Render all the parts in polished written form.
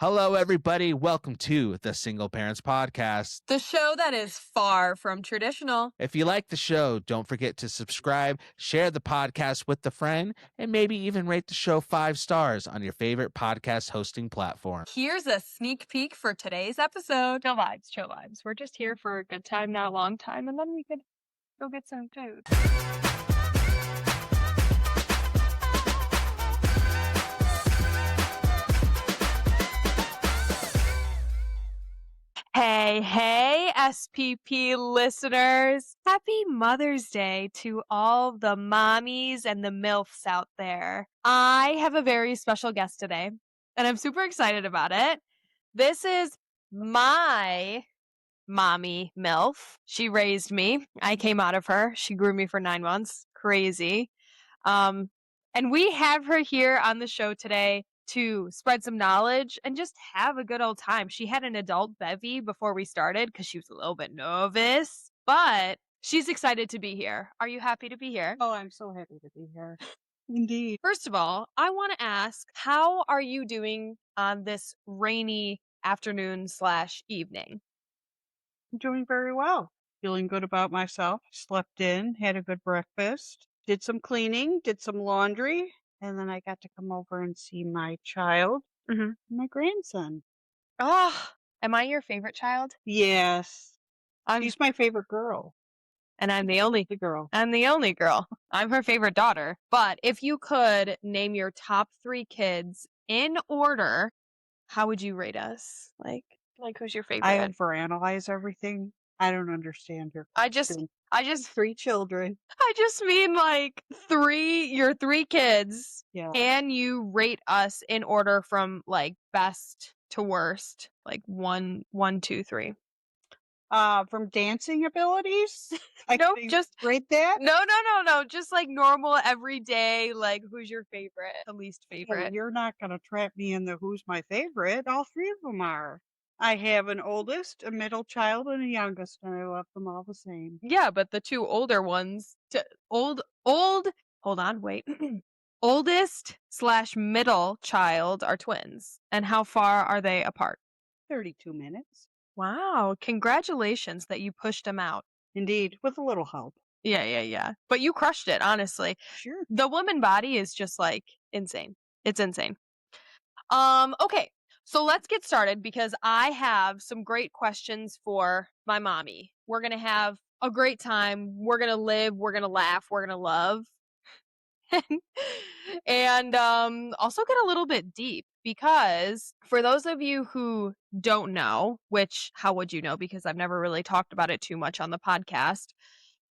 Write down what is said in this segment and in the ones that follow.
Hello, everybody. Welcome to the Single Parents Podcast. The show that is far from traditional. If you like the show, don't forget to subscribe, share the podcast with a friend, and maybe even rate the show 5 stars on your favorite podcast hosting platform. Here's a sneak peek for today's episode. Chill vibes. We're just here for a good time, not a long time, and then we could go get some food. Hey, SPP listeners. Happy Mother's Day to all the mommies and the MILFs out there. I have a very special guest today, and I'm super excited about it. This is my mommy MILF. She raised me. I came out of her. She grew me for 9 months. Crazy. And we have her here on the show today to spread some knowledge and just have a good old time. She had an adult bevy before we started because she was a little bit nervous, but she's excited to be here. Are you happy to be here? Oh, I'm so happy to be here. Indeed. First of all, I want to ask, how are you doing on this rainy afternoon/evening? I'm doing very well. Feeling good about myself. Slept in, had a good breakfast, did some cleaning, did some laundry, and then I got to come over and see my child, my grandson. Oh, am I your favorite child? Yes. She's my favorite girl. And I'm the only girl. I'm the only girl. I'm her favorite daughter. But if you could name your top 3 kids in order, how would you rate us? Like who's your favorite? I overanalyze everything. I don't understand her. I just 3 children. I just mean like your 3 kids. Yeah. And you rate us in order from like best to worst, like 1, 2, 3. From dancing abilities? Nope, just rate that? No. Just like normal, everyday, like who's your favorite, the least favorite? Well, you're not going to trap me in the who's my favorite. All 3 of them are. I have an oldest, a middle child, and a youngest, and I love them all the same. Yeah, but the 2 older ones, hold on, wait. Oldest/middle child are twins. And how far are they apart? 32 minutes. Wow, congratulations that you pushed them out. Indeed, with a little help. Yeah. But you crushed it, honestly. Sure. The woman body is just like insane. It's insane. Okay. So let's get started because I have some great questions for my mommy. We're going to have a great time. We're going to live. We're going to laugh. We're going to love. And also get a little bit deep because for those of you who don't know, which how would you know? Because I've never really talked about it too much on the podcast.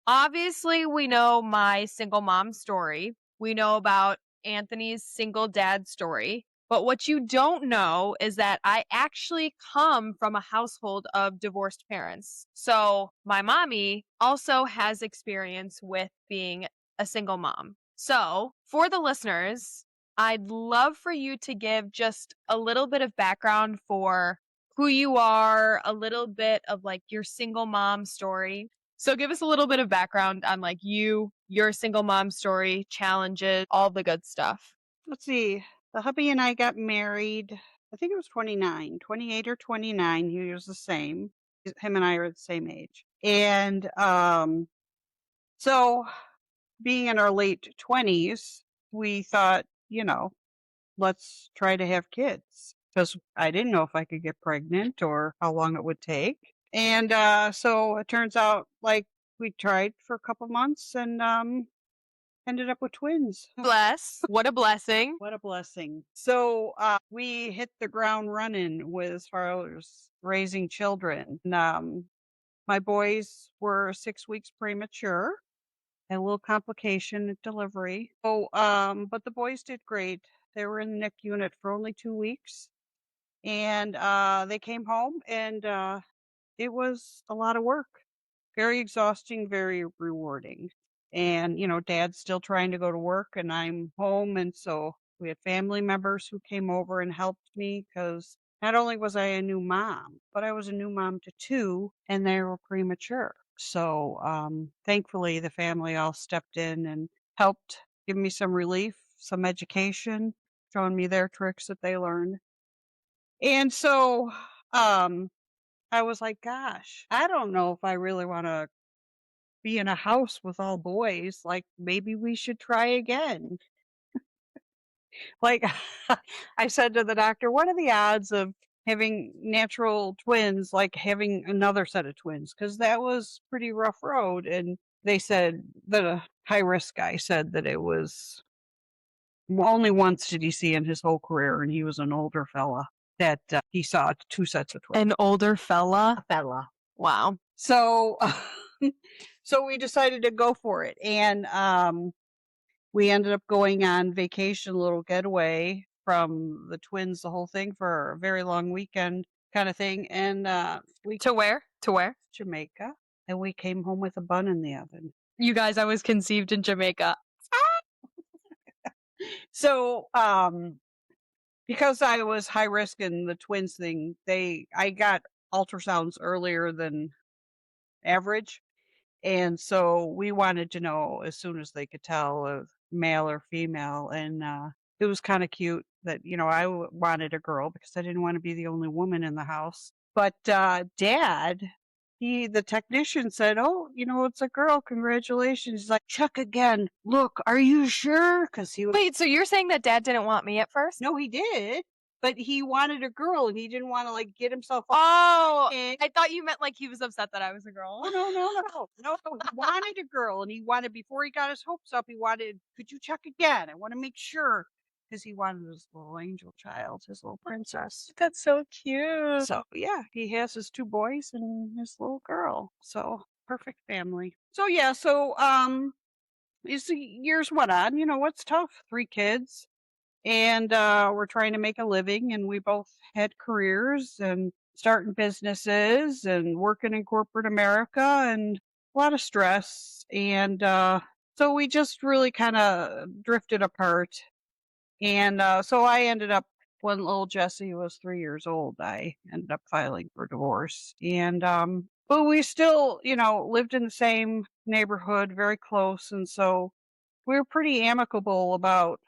Obviously, we know my single mom story. We know about Anthony's single dad story. But what you don't know is that I actually come from a household of divorced parents. So my mommy also has experience with being a single mom. So for the listeners, I'd love for you to give just a little bit of background for who you are, a little bit of like your single mom story. So give us a little bit of background on like your single mom story, challenges, all the good stuff. Let's see. The hubby and I got married, I think it was 28 or 29. He was the same. Him and I are the same age. And so being in our late 20s, we thought, let's try to have kids. Because I didn't know if I could get pregnant or how long it would take. And so it turns out like we tried for a couple months and ended up with twins. Bless. What a blessing. What a blessing. So we hit the ground running with as far as raising children. My boys were 6 weeks premature. Had a little complication at delivery. So, but the boys did great. They were in the NICU unit for only 2 weeks. And they came home and it was a lot of work. Very exhausting, very rewarding. And, dad's still trying to go to work and I'm home. And so we had family members who came over and helped me because not only was I a new mom, but I was a new mom to 2 and they were premature. So thankfully the family all stepped in and helped give me some relief, some education, showing me their tricks that they learned. And so I was like, gosh, I don't know if I really want to be in a house with all boys. Like, maybe we should try again. Like, I said to the doctor, what are the odds of having natural twins, like having another set of twins? Because that was pretty rough road. And they said, the high risk guy said that it was only once did he see in his whole career, and he was an older fella that he saw two sets of twins. An older fella? Fella. Wow. So, so we decided to go for it. And we ended up going on vacation, a little getaway from the twins, the whole thing for a very long weekend kind of thing. And we To where? To where? Jamaica, and we came home with a bun in the oven. You guys, I was conceived in Jamaica. So, because I was high risk in the twins thing, I got ultrasounds earlier than average. And so we wanted to know as soon as they could tell if male or female. And it was kind of cute that, I wanted a girl because I didn't want to be the only woman in the house. But Dad, the technician said, oh, it's a girl. Congratulations. He's like, check again. Look, are you sure? Because he was. Wait, so you're saying that Dad didn't want me at first? No, he did. But he wanted a girl and he didn't want to get himself. Oh, And- I thought you meant like he was upset that I was a girl. Oh, no. He wanted a girl, and he wanted, before he got his hopes up, he wanted, could you check again? I want to make sure, because he wanted his little angel child, his little princess. That's so cute. So yeah, he has his two boys and his little girl. So perfect family. So yeah, as the years went on, what's tough? 3 kids. And we're trying to make a living, and we both had careers and starting businesses and working in corporate America, and a lot of stress. And so we just really kind of drifted apart. And so I ended up, when little Jessie was 3 years old, I ended up filing for divorce. And but we still, lived in the same neighborhood, very close. And so we were pretty amicable about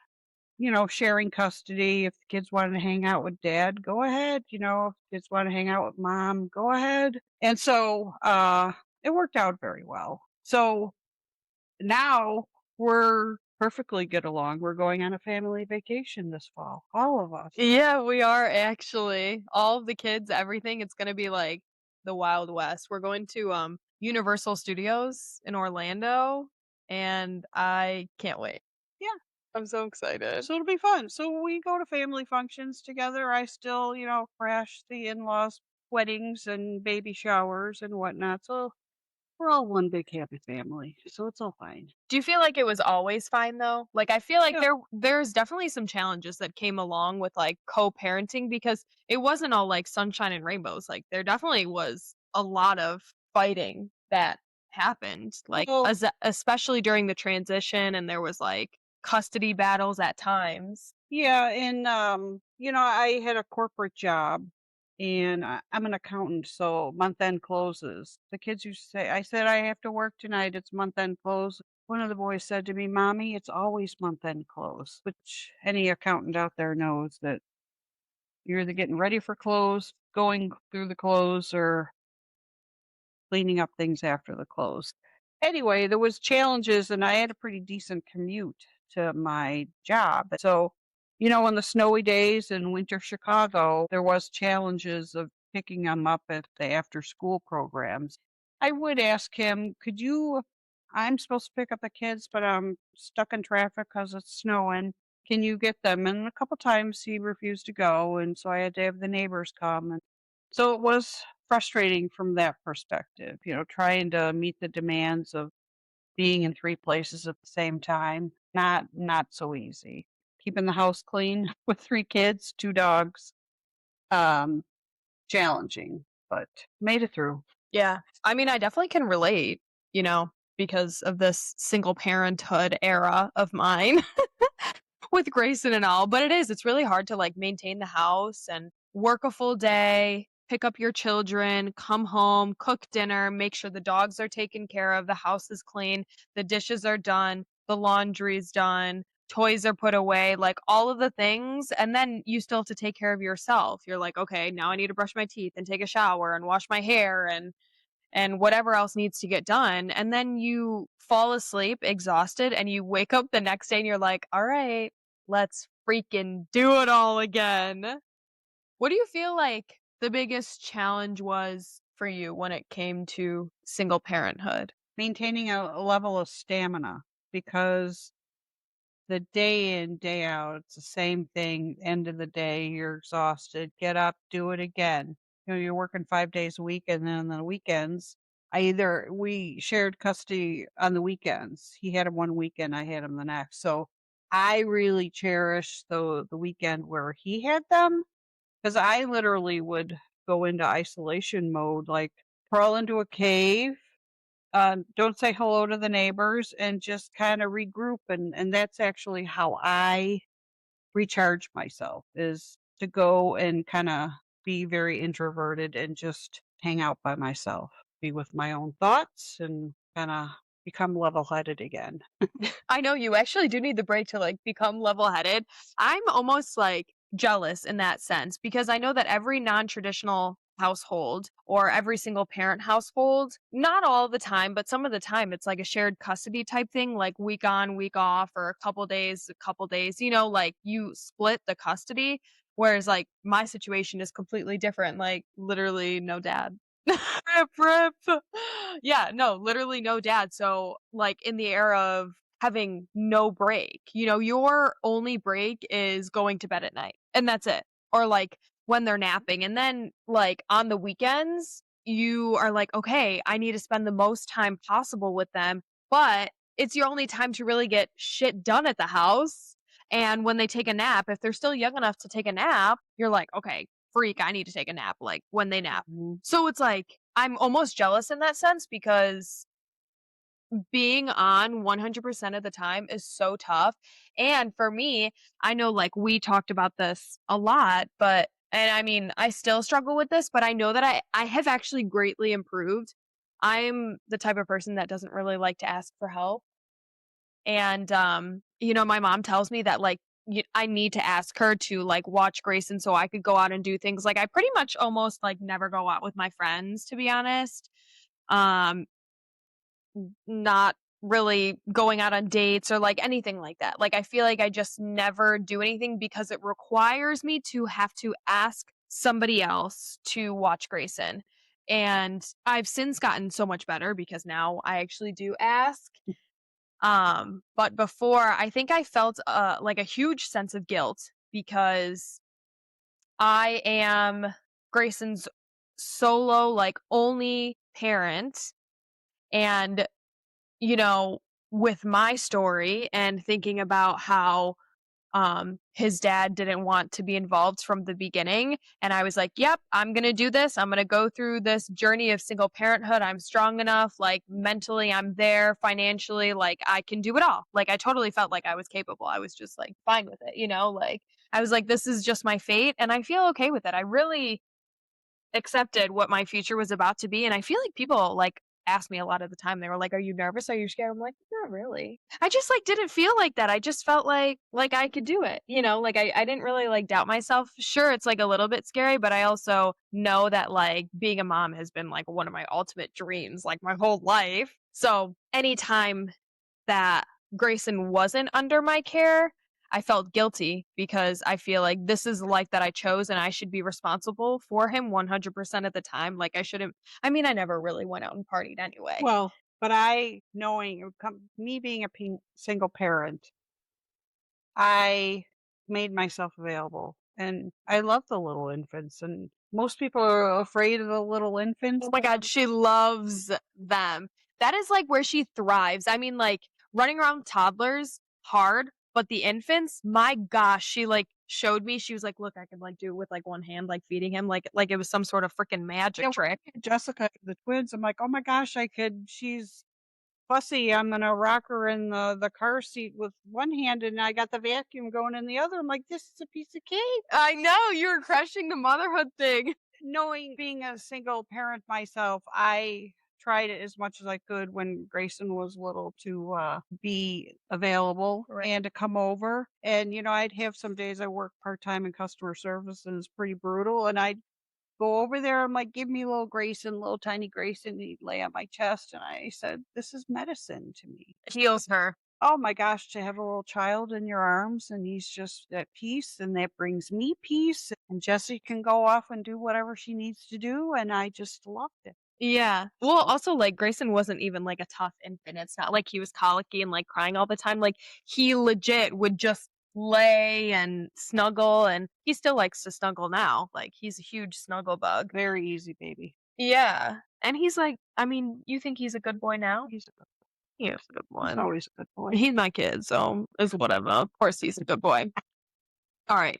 sharing custody. If the kids wanted to hang out with Dad, go ahead. If kids want to hang out with Mom, go ahead. And so it worked out very well. So now we're perfectly get along. We're going on a family vacation this fall, all of us. Yeah, we are actually. All of the kids, everything. It's gonna be like the Wild West. We're going to Universal Studios in Orlando, and I can't wait. Yeah. I'm so excited. So it'll be fun. So we go to family functions together. I still, crash the in-laws' weddings and baby showers and whatnot. So we're all one big happy family. So it's all fine. Do you feel like it was always fine though? Like I feel like Yeah. there's definitely some challenges that came along with like co-parenting because it wasn't all like sunshine and rainbows. Like there definitely was a lot of fighting that happened. Like Well- especially during the transition, and there was like custody battles at times. Yeah, and I had a corporate job, and I'm an accountant, so month end closes. The kids used to say, I said, I have to work tonight. It's month end close. One of the boys said to me, Mommy, it's always month end close, which any accountant out there knows that you're either getting ready for close, going through the close, or cleaning up things after the close. Anyway, there was challenges, and I had a pretty decent commute to my job. So, in the snowy days in winter Chicago, there was challenges of picking them up at the after school programs. I would ask him, I'm supposed to pick up the kids, but I'm stuck in traffic because it's snowing. Can you get them? And a couple times he refused to go. And so I had to have the neighbors come. And so it was frustrating from that perspective, trying to meet the demands of being in 3 places at the same time. Not so easy. Keeping the house clean with 3 kids, 2 dogs, challenging, but made it through. Yeah. I mean, I definitely can relate, because of this single parenthood era of mine with Grayson and all. But it's really hard to like maintain the house and work a full day, pick up your children, come home, cook dinner, make sure the dogs are taken care of, the house is clean, the dishes are done, the laundry's done, toys are put away, like all of the things. And then you still have to take care of yourself. You're like, okay, now I need to brush my teeth and take a shower and wash my hair and whatever else needs to get done. And then you fall asleep exhausted and you wake up the next day and you're like, all right, let's freaking do it all again. What do you feel like the biggest challenge was for you when it came to single parenthood? Maintaining a level of stamina, because the day in, day out, it's the same thing. End of the day, you're exhausted. Get up, do it again. You're working 5 days a week, and then on the weekends, we shared custody on the weekends. He had him one weekend, I had him the next. So I really cherish the weekend where he had them, because I literally would go into isolation mode, like crawl into a cave, don't say hello to the neighbors, and just kind of regroup. And that's actually how I recharge myself, is to go and kind of be very introverted and just hang out by myself, be with my own thoughts, and kind of become level-headed again. I know you actually do need the break to like become level headed. I'm almost like jealous in that sense because I know that every non traditional household or every single parent household, not all the time, but some of the time, it's like a shared custody type thing, like week on, week off, or a couple days, like you split the custody. Whereas like my situation is completely different, like literally no dad. Rip, rip. Yeah, no, literally no dad. So, like, in the era of having no break, your only break is going to bed at night, and that's it. Or, like, when they're napping. And then, like, on the weekends, you are like, okay, I need to spend the most time possible with them, but it's your only time to really get shit done at the house. And when they take a nap, if they're still young enough to take a nap, you're like, okay, freak, I need to take a nap, like, when they nap. Mhm. So it's like, I'm almost jealous in that sense because being on 100% of the time is so tough. And for me, I know like we talked about this a lot, and I mean, I still struggle with this, but I know that I have actually greatly improved. I'm the type of person that doesn't really like to ask for help. And, my mom tells me that like, I need to ask her to like watch Grayson so I could go out and do things. Like I pretty much almost like never go out with my friends, to be honest. Um, Not really going out on dates or like anything like that. Like I feel like I just never do anything because it requires me to have to ask somebody else to watch Grayson. And I've since gotten so much better because now I actually do ask. But before, I think I felt like a huge sense of guilt because I am Grayson's solo, like only parent. And, you know, with my story and thinking about how his dad didn't want to be involved from the beginning, and I was like, yep, I'm gonna do this. I'm gonna go through this journey of single parenthood. I'm strong enough, like mentally I'm there, financially, like I can do it all. Like I totally felt like I was capable. I was just like fine with it, like I was like, this is just my fate and I feel okay with it. I really accepted what my future was about to be. And I feel like people like ask me a lot of the time. They were like, "Are you nervous? Are you scared?" I'm like, "Not really." I just like didn't feel like that. I just felt like I could do it. Like I didn't really like doubt myself. Sure, it's like a little bit scary, but I also know that like being a mom has been like one of my ultimate dreams like my whole life. So anytime that Grayson wasn't under my care, I felt guilty because I feel like this is the life that I chose and I should be responsible for him 100% of the time. Like I shouldn't, I mean, I never really went out and partied anyway. Well, but me being a single parent, I made myself available, and I love the little infants, and most people are afraid of the little infants. Oh my God, she loves them. That is like where she thrives. I mean, like running around toddlers, hard, but the infants, my gosh, she like showed me, she was like, look, I could like do it with like one hand, like feeding him, like it was some sort of freaking magic Yeah, trick. Jessica, the twins, I'm like, oh my gosh, she's fussy. I'm gonna rock her in the car seat with one hand, and I got the vacuum going in the other. I'm like, this is a piece of cake. I know, you were crushing the motherhood thing. Knowing being a single parent myself, I tried it as much as I could when Grayson was little to be available Right. and to come over. And, I'd have some days I work part-time in customer service and it's pretty brutal. And I'd go over there. I'm like, give me little tiny Grayson. And he'd lay on my chest. And I said, this is medicine to me. Heals her. Oh my gosh, to have a little child in your arms and he's just at peace and that brings me peace. And Jessie can go off and do whatever she needs to do. And I just loved it. Yeah. Well, also, like, Grayson wasn't even, like, a tough infant. It's not like he was colicky and, like, crying all the time. Like, he legit would just lay and snuggle, and he still likes to snuggle now. Like, he's a huge snuggle bug. Very easy, baby. Yeah. And he's like, I mean, you think he's a good boy now? He's a good He is a good boy. He's boy. always a good boy. He's my kid, so it's whatever. Of course he's a good boy. All right.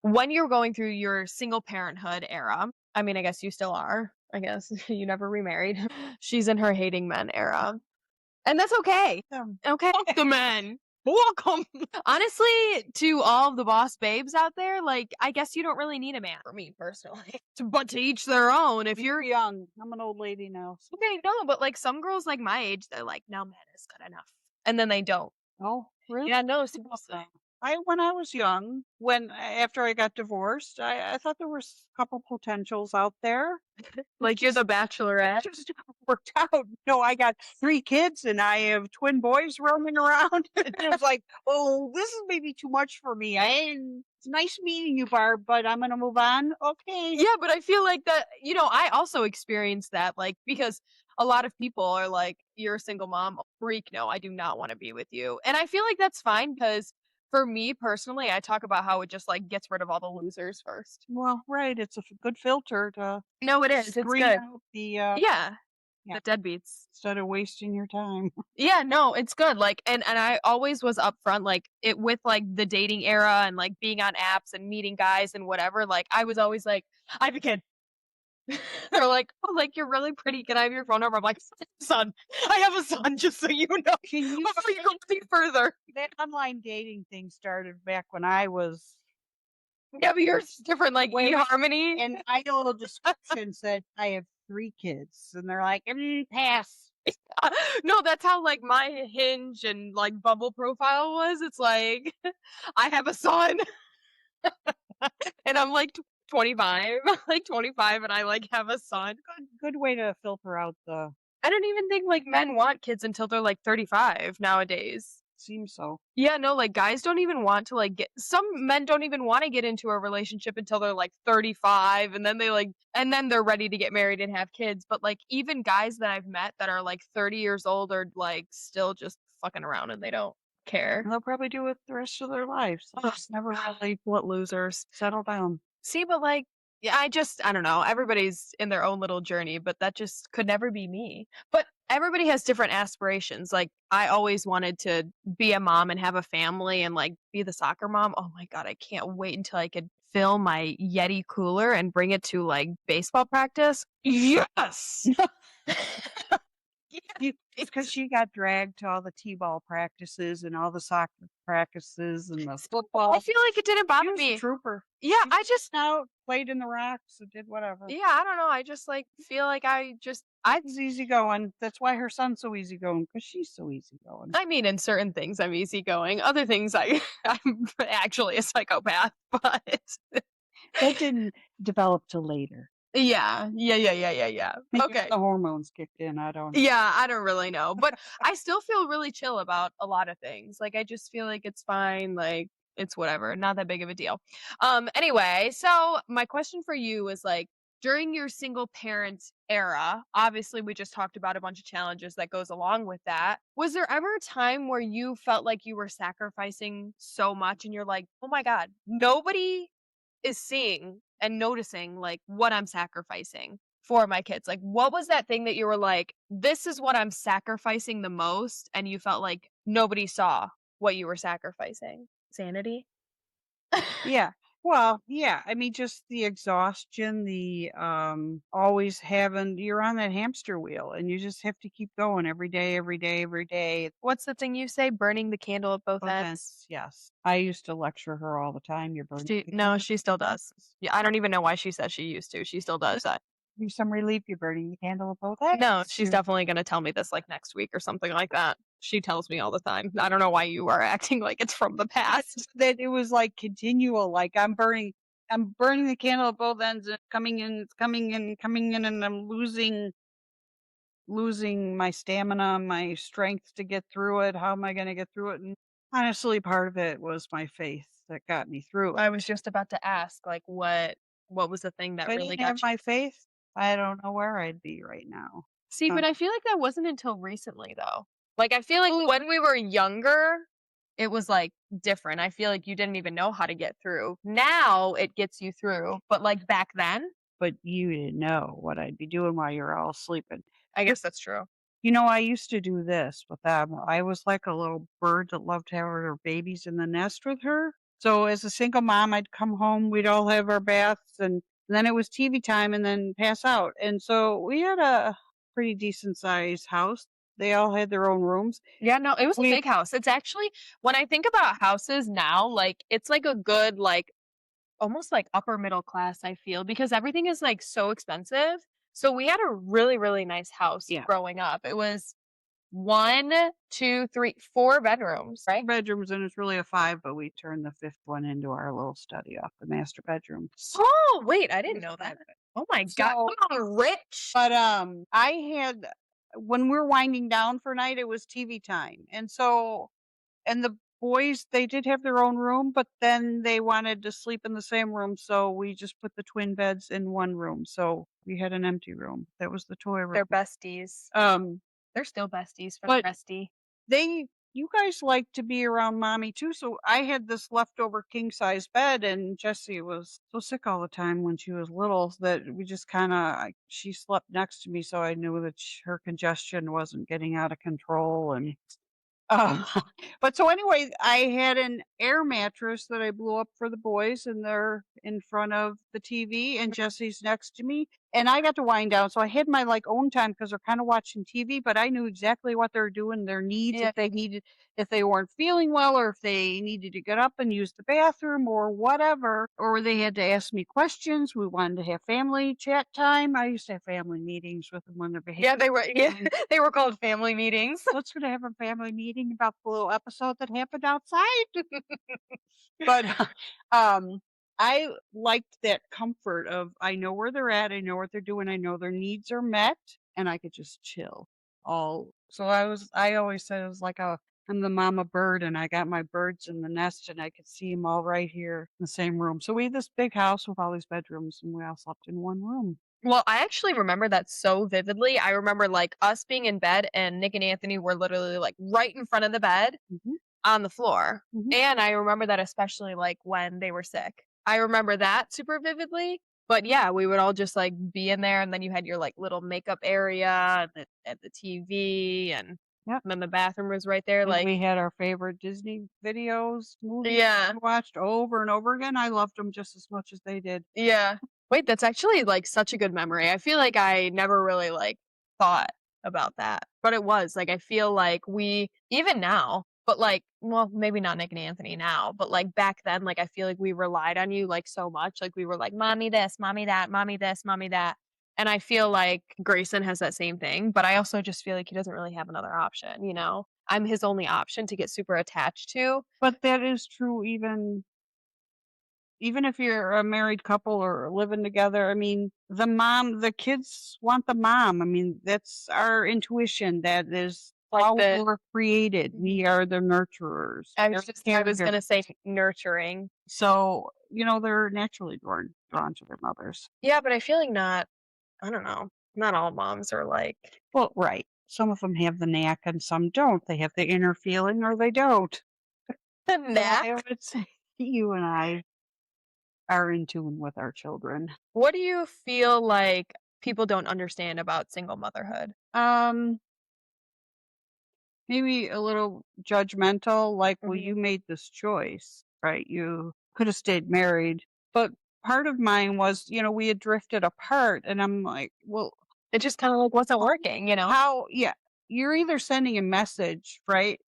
When you're going through your single parenthood era, I mean, I guess you still are. I guess you never remarried. She's in her hating men era. And that's okay. Okay. The men. Welcome. Honestly, to all of the boss babes out there, like, I guess you don't really need a man for me personally. But to each their own. If you're young, I'm an old lady now. So. okay, no, but like some girls like my age, they're like, no, man is good enough. And then they don't. Oh, really? Yeah, no, seriously. When I was young, after I got divorced, I thought there was a couple potentials out there. Like you're the bachelorette. It just worked out. No, I got 3 kids and I have twin boys roaming around. And it was like, oh, this is maybe too much for me. It's nice meeting you, Barb, but I'm gonna move on. Okay. Yeah, but I feel like that, I also experienced that, like, because a lot of people are like, you're a single mom, freak, no, I do not want to be with you. And I feel like that's fine because for me personally, I talk about how it just like gets rid of all the losers first. Well, right. It's a good filter to No, it is. It's screen good. out the Yeah. The deadbeats. instead of wasting your time. Yeah, no, it's good. Like, and I always was upfront, like, it with like the dating era and like being on apps and meeting guys and whatever. Like, I was always like, I have a kid. They're like, oh, like, you're really pretty. Can I have your phone number? I'm like, son, I have a son, just so you know. Can you Before you go any further. That online dating thing started back when I was Yeah, but yours is different, like Wait, eHarmony. and my little description said I have 3 kids, and they're like, pass. No, that's how like my Hinge and like Bumble profile was. It's like, I have a son. And I'm like 25, like 25, and I like have a son. Good way to filter out the. I don't even think like men want kids until they're like 35 nowadays. Seems so. Yeah, no, like guys don't even want to like some men don't even want to get into a relationship until they're like 35 and then they're ready to get married and have kids. But like even guys that I've met that are like 30 years old are like still just fucking around and they don't care. They'll probably do it the rest of their lives. They just never really What losers. settle down. See, but like, yeah, I don't know. Everybody's in their own little journey, but that just could never be me. But everybody has different aspirations. Like, I always wanted to be a mom and have a family and like be the soccer mom. Oh my God, I can't wait until I could fill my Yeti cooler and bring it to like baseball practice. Yes. It's because she got dragged to all the t-ball practices and all the soccer practices and the football. I feel like it didn't She bother was a me. trooper. Yeah, I just, Now played in the rocks and did whatever. yeah, I don't know. I just like feel like I She's easygoing. That's why her son's so easygoing, because she's so easygoing. I mean, in certain things, I'm easygoing. Other things, I'm actually a psychopath. But That didn't develop till later. yeah. Maybe Okay. the hormones kicked in. I don't know. Yeah, I don't really know, but I still feel really chill about a lot of things. Like I just feel like it's fine. Like it's whatever, not that big of a deal. Anyway, so my question for you is like during your single parent era, obviously we just talked about a bunch of challenges that goes along with that. Was there ever a time where you felt like you were sacrificing so much and you're like, oh my God, nobody is seeing and noticing like what I'm sacrificing for my kids? Like, what was that thing that you were like, this is what I'm sacrificing the most? And you felt like nobody saw what you were sacrificing? Sanity? Yeah. Well, yeah. I mean, just the exhaustion, the always having, you're on that hamster wheel and you just have to keep going every day, every day, every day. What's the thing you say? Burning the candle at both ends? Yes. I used to lecture her all the time. You're burning. No, she still does. Yeah, I don't even know why she said she used to. She still does that. you some relief. You're burning the candle at both ends. No, she's definitely gonna tell me this like next week or something like that. She tells me all the time. I don't know why you are acting like it's from the past. That it was like continual. Like I'm burning the candle at both ends. And it's coming in. It's coming in. Coming in, and I'm losing my stamina, my strength to get through it. How am I going to get through it? And honestly, part of it was my faith that got me through it. I was just about to ask, like, what was the thing that If I really didn't got have you? my faith, I don't know where I'd be right now. See, but I feel like that wasn't until recently, though. Like, I feel like when we were younger, it was like different. I feel like you didn't even know how to get through. Now it gets you through, but like back then, But you didn't know what I'd be doing while you were all sleeping. I guess that's true. You know, I used to do this with them. I was like a little bird that loved to have her babies in the nest with her. So as a single mom, I'd come home, we'd all have our baths, and then it was TV time and then pass out. And so we had a pretty decent sized house. They all had their own rooms. Yeah, no, it was a We- big house. It's actually, when I think about houses now, like, it's like a good, like, almost like upper middle class, I feel, because everything is like so expensive. So we had a really, really nice house Yeah. growing up. It was 1, 2, 3, 4 bedrooms, right? Bedrooms, and it's really a 5, but we turned the 5th one into our little study off the master bedroom. Oh, wait, I didn't know that. Oh my God. So- Come on, rich. But I had, when we're winding down for night, it was TV time, and so, and the boys, they did have their own room, but then they wanted to sleep in the same room, so we just put the twin beds in one room. So we had an empty room. That was the toy room. They're besties. They're still besties from But- Resty. You guys like to be around mommy too. So I had this leftover king size bed, and Jessie was so sick all the time when she was little that we just kind of, she slept next to me. So I knew that her congestion wasn't getting out of control. And, but so anyway, I had an air mattress that I blew up for the boys, and they're in front of the TV, and Jessie's next to me. And I got to wind down, so I had my like own time because they're kind of watching TV, but I knew exactly what they're doing, their needs, Yeah. if they weren't feeling well, or if they needed to get up and use the bathroom or whatever, or they had to ask me questions. We wanted to have family chat time. I used to have family meetings with them when they're behaving. Yeah, they were. Yeah, they were called family meetings. Let's go to have a family meeting about the little episode that happened outside. But I liked that comfort of, I know where they're at, I know what they're doing, I know their needs are met, and I could just chill. So I always said it was like I'm the mama bird, and I got my birds in the nest, and I could see them all right here in the same room. So we had this big house with all these bedrooms, and we all slept in one room. Well, I actually remember that so vividly. I remember like us being in bed and Nick and Anthony were literally like right in front of the bed Mhm. on the floor. Mhm. And I remember that especially like when they were sick. I remember that super vividly. But yeah, we would all just like be in there, and then you had your like little makeup area and the TV, and Yep. then the bathroom was right there. And Like, we had our favorite Disney videos, movies yeah, we watched over and over again. I loved them just as much as they did. yeah. Wait, that's actually like such a good memory. I feel like I never really like thought about that, but it was like, I feel like we, even now, but like, well, maybe not Nick and Anthony now, but like back then, like I feel like we relied on you like so much. Like we were like, mommy this, mommy that, mommy this, mommy that. And I feel like Grayson has that same thing, but I also just feel like he doesn't really have another option, you know? I'm his only option to get super attached to. But that is true even if you're a married couple or living together. I mean, the kids want the mom. I mean, that's our intuition. That is Like how the- we're created. We are the nurturers. I They're was the going to caregivers. say nurturing. So, they're naturally drawn to their mothers. Yeah, but I feel like I don't know. Not all moms are like, Well, right. Some of them have the knack and some don't. They have the inner feeling or they don't. the So I knack. would say you and I are in tune with our children. What do you feel like people don't understand about single motherhood? Maybe a little judgmental, like, well, Mhm. you made this choice, right? You could have stayed married. But part of mine was, we had drifted apart, and I'm like, well, It just kind of like wasn't working, you know? yeah, you're either sending a message, right?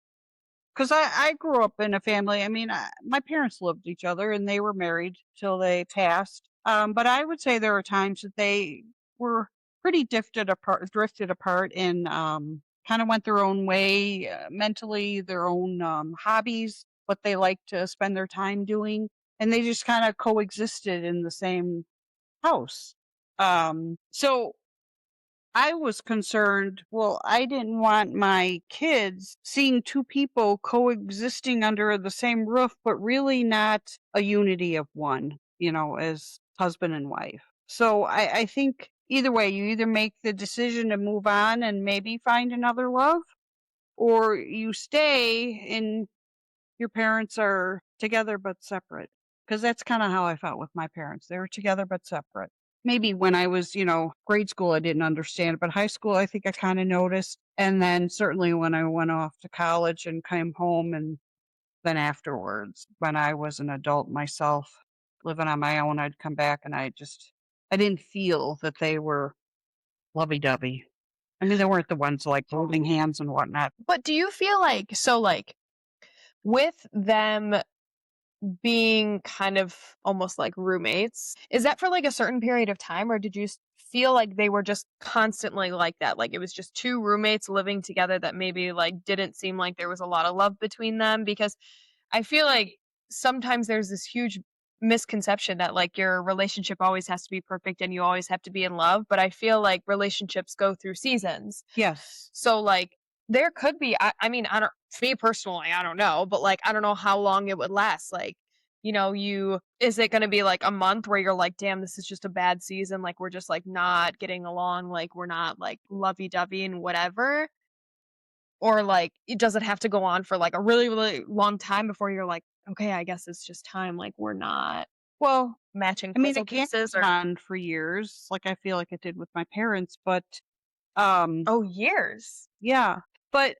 Because I grew up in a family. I mean, my parents loved each other and they were married till they passed. But I would say there were times that they were pretty drifted apart, and kind of went their own way mentally, their own hobbies, what they like to spend their time doing, and they just kind of coexisted in the same house. So I was concerned. Well, I didn't want my kids seeing two people coexisting under the same roof, but really not a unity of one, as husband and wife. So I think either way, you either make the decision to move on and maybe find another love, or you stay and your parents are together but separate. Because that's kind of how I felt with my parents. They were together but separate. Maybe when I was, grade school, I didn't understand it, but high school, I think I kind of noticed. And then certainly when I went off to college and came home, and then afterwards, when I was an adult myself, living on my own, I'd come back and I didn't feel that they were lovey dovey. I mean, they weren't the ones like holding hands and whatnot. But do you feel like, so like with them being kind of almost like roommates, is that for like a certain period of time, or did you feel like they were just constantly like that? Like it was just two roommates living together that maybe like didn't seem like there was a lot of love between them? Because I feel like sometimes there's this huge misconception that like your relationship always has to be perfect and you always have to be in love, but I feel like relationships go through seasons. Yes. So like there could be, I mean, I don't, for me personally, I don't know, but like I don't know how long it would last. Like, is it going to be like a month where you're like, damn, this is just a bad season, like we're just like not getting along, like we're not like lovey-dovey and whatever? Or like does it have to go on for like a really, really long time before you're like, okay, I guess it's just time, like we're not Well, matching I mean, puzzle it can't pieces? go Or on for years, like I feel like it did with my parents, but oh, years. yeah. But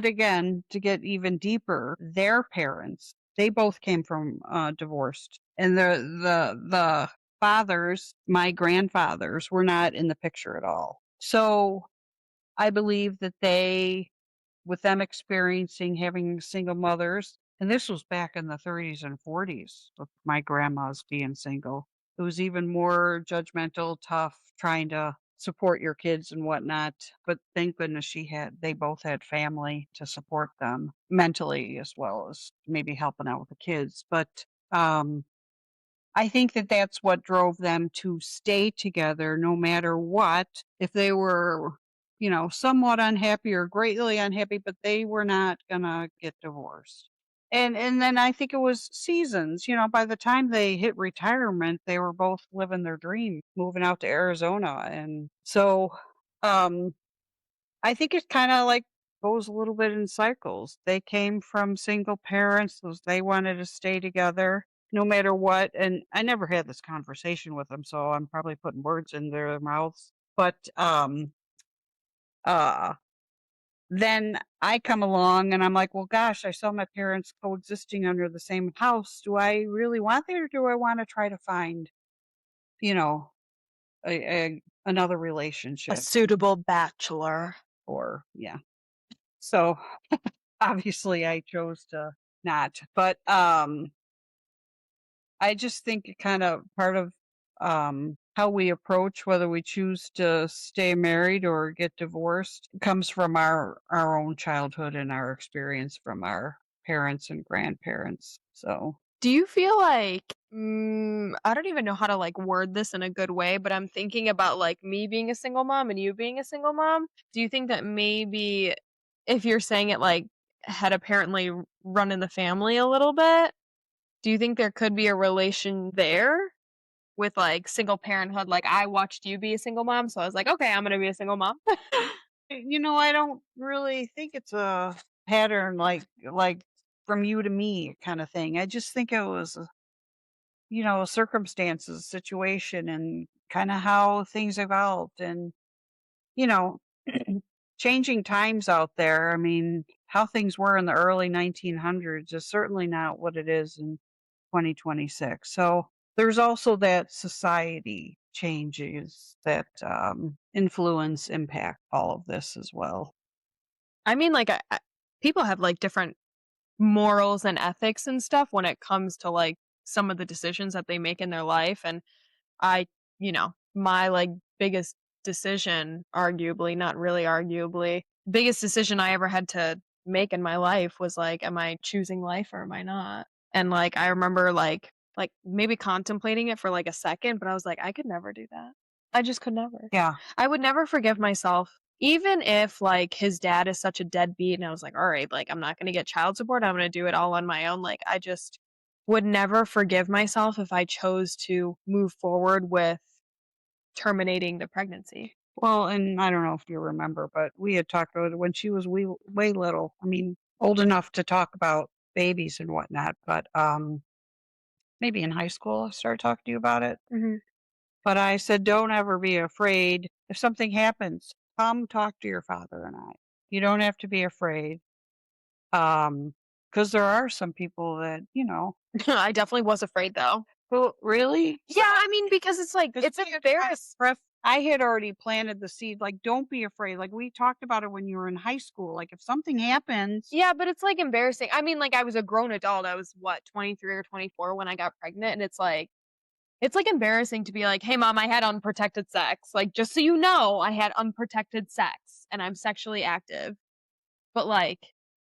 again, to get even deeper, their parents, they both came from divorced. And the fathers, my grandfathers, were not in the picture at all. So I believe that with them experiencing having single mothers, and this was back in the 30s and 40s, with my grandmas being single. It was even more judgmental, tough, trying to support your kids and whatnot. But thank goodness they both had family to support them mentally as well as maybe helping out with the kids. But um, I think that that's what drove them to stay together no matter what. If they were, somewhat unhappy or greatly unhappy, but they were not gonna get divorced. And then I think it was seasons. By the time they hit retirement, they were both living their dream, moving out to Arizona. And so I think it kind of like goes a little bit in cycles. They came from single parents, so they wanted to stay together no matter what. And I never had this conversation with them, so I'm probably putting words in their mouths. But uh then I come along and I'm like, well, gosh, I saw my parents coexisting under the same house. Do I really want that, or do I want to try to find, you know, another A relationship? suitable bachelor. Or yeah. So obviously I chose to not. But I just think it kind of part of how we approach whether we choose to stay married or get divorced comes from our own childhood and our experience from our parents and grandparents. So Do you feel like, I don't even know how to like word this in a good way, but I'm thinking about like me being a single mom and you being a single mom. Do you think that maybe if you're saying it like had apparently run in the family a little bit, do you think there could be a relation there with like single parenthood? Like I watched you be a single mom, so I was like, okay, I'm gonna be a single mom. I don't really think it's a pattern like from you to me kind of thing. I just think it was circumstances, situation, and kind of how things evolved, and you know, changing times out there. I mean, how things were in the early 1900s is certainly not what it is in 2026. So there's also that society changes that impact all of this as well. I mean, like people have like different morals and ethics and stuff when it comes to like some of the decisions that they make in their life, and I, my like biggest decision, arguably, not really arguably, biggest decision I ever had to make in my life was like, am I choosing life or am I not? And like I remember like maybe contemplating it for like a second, but I was like, I could never do that. I just could never. Yeah. I would never forgive myself. Even if like his dad is such a deadbeat and I was like, all right, like I'm not gonna get child support, I'm gonna do it all on my own. Like I just would never forgive myself if I chose to move forward with terminating the pregnancy. Well, and I don't know if you remember, but we had talked about it when she was way little. I mean, old enough to talk about babies and whatnot, but maybe in high school I started talking to you about it. Mhm. But I said, don't ever be afraid. If something happens, come talk to your father and I. You don't have to be afraid. Because there are some people that, I definitely was afraid though. well, really? Yeah, I mean, because it's like, 'Cause it's we had embarrassing. I had already planted the seed. Like, don't be afraid. Like, we talked about it when you were in high school. Like, if something happens, Yeah, but it's like embarrassing. I mean, like I was a grown adult. I was what, 23 or 24 when I got pregnant. And it's like embarrassing to be like, hey mom, I had unprotected sex. Like, just so you know, I had unprotected sex and I'm sexually active. But like,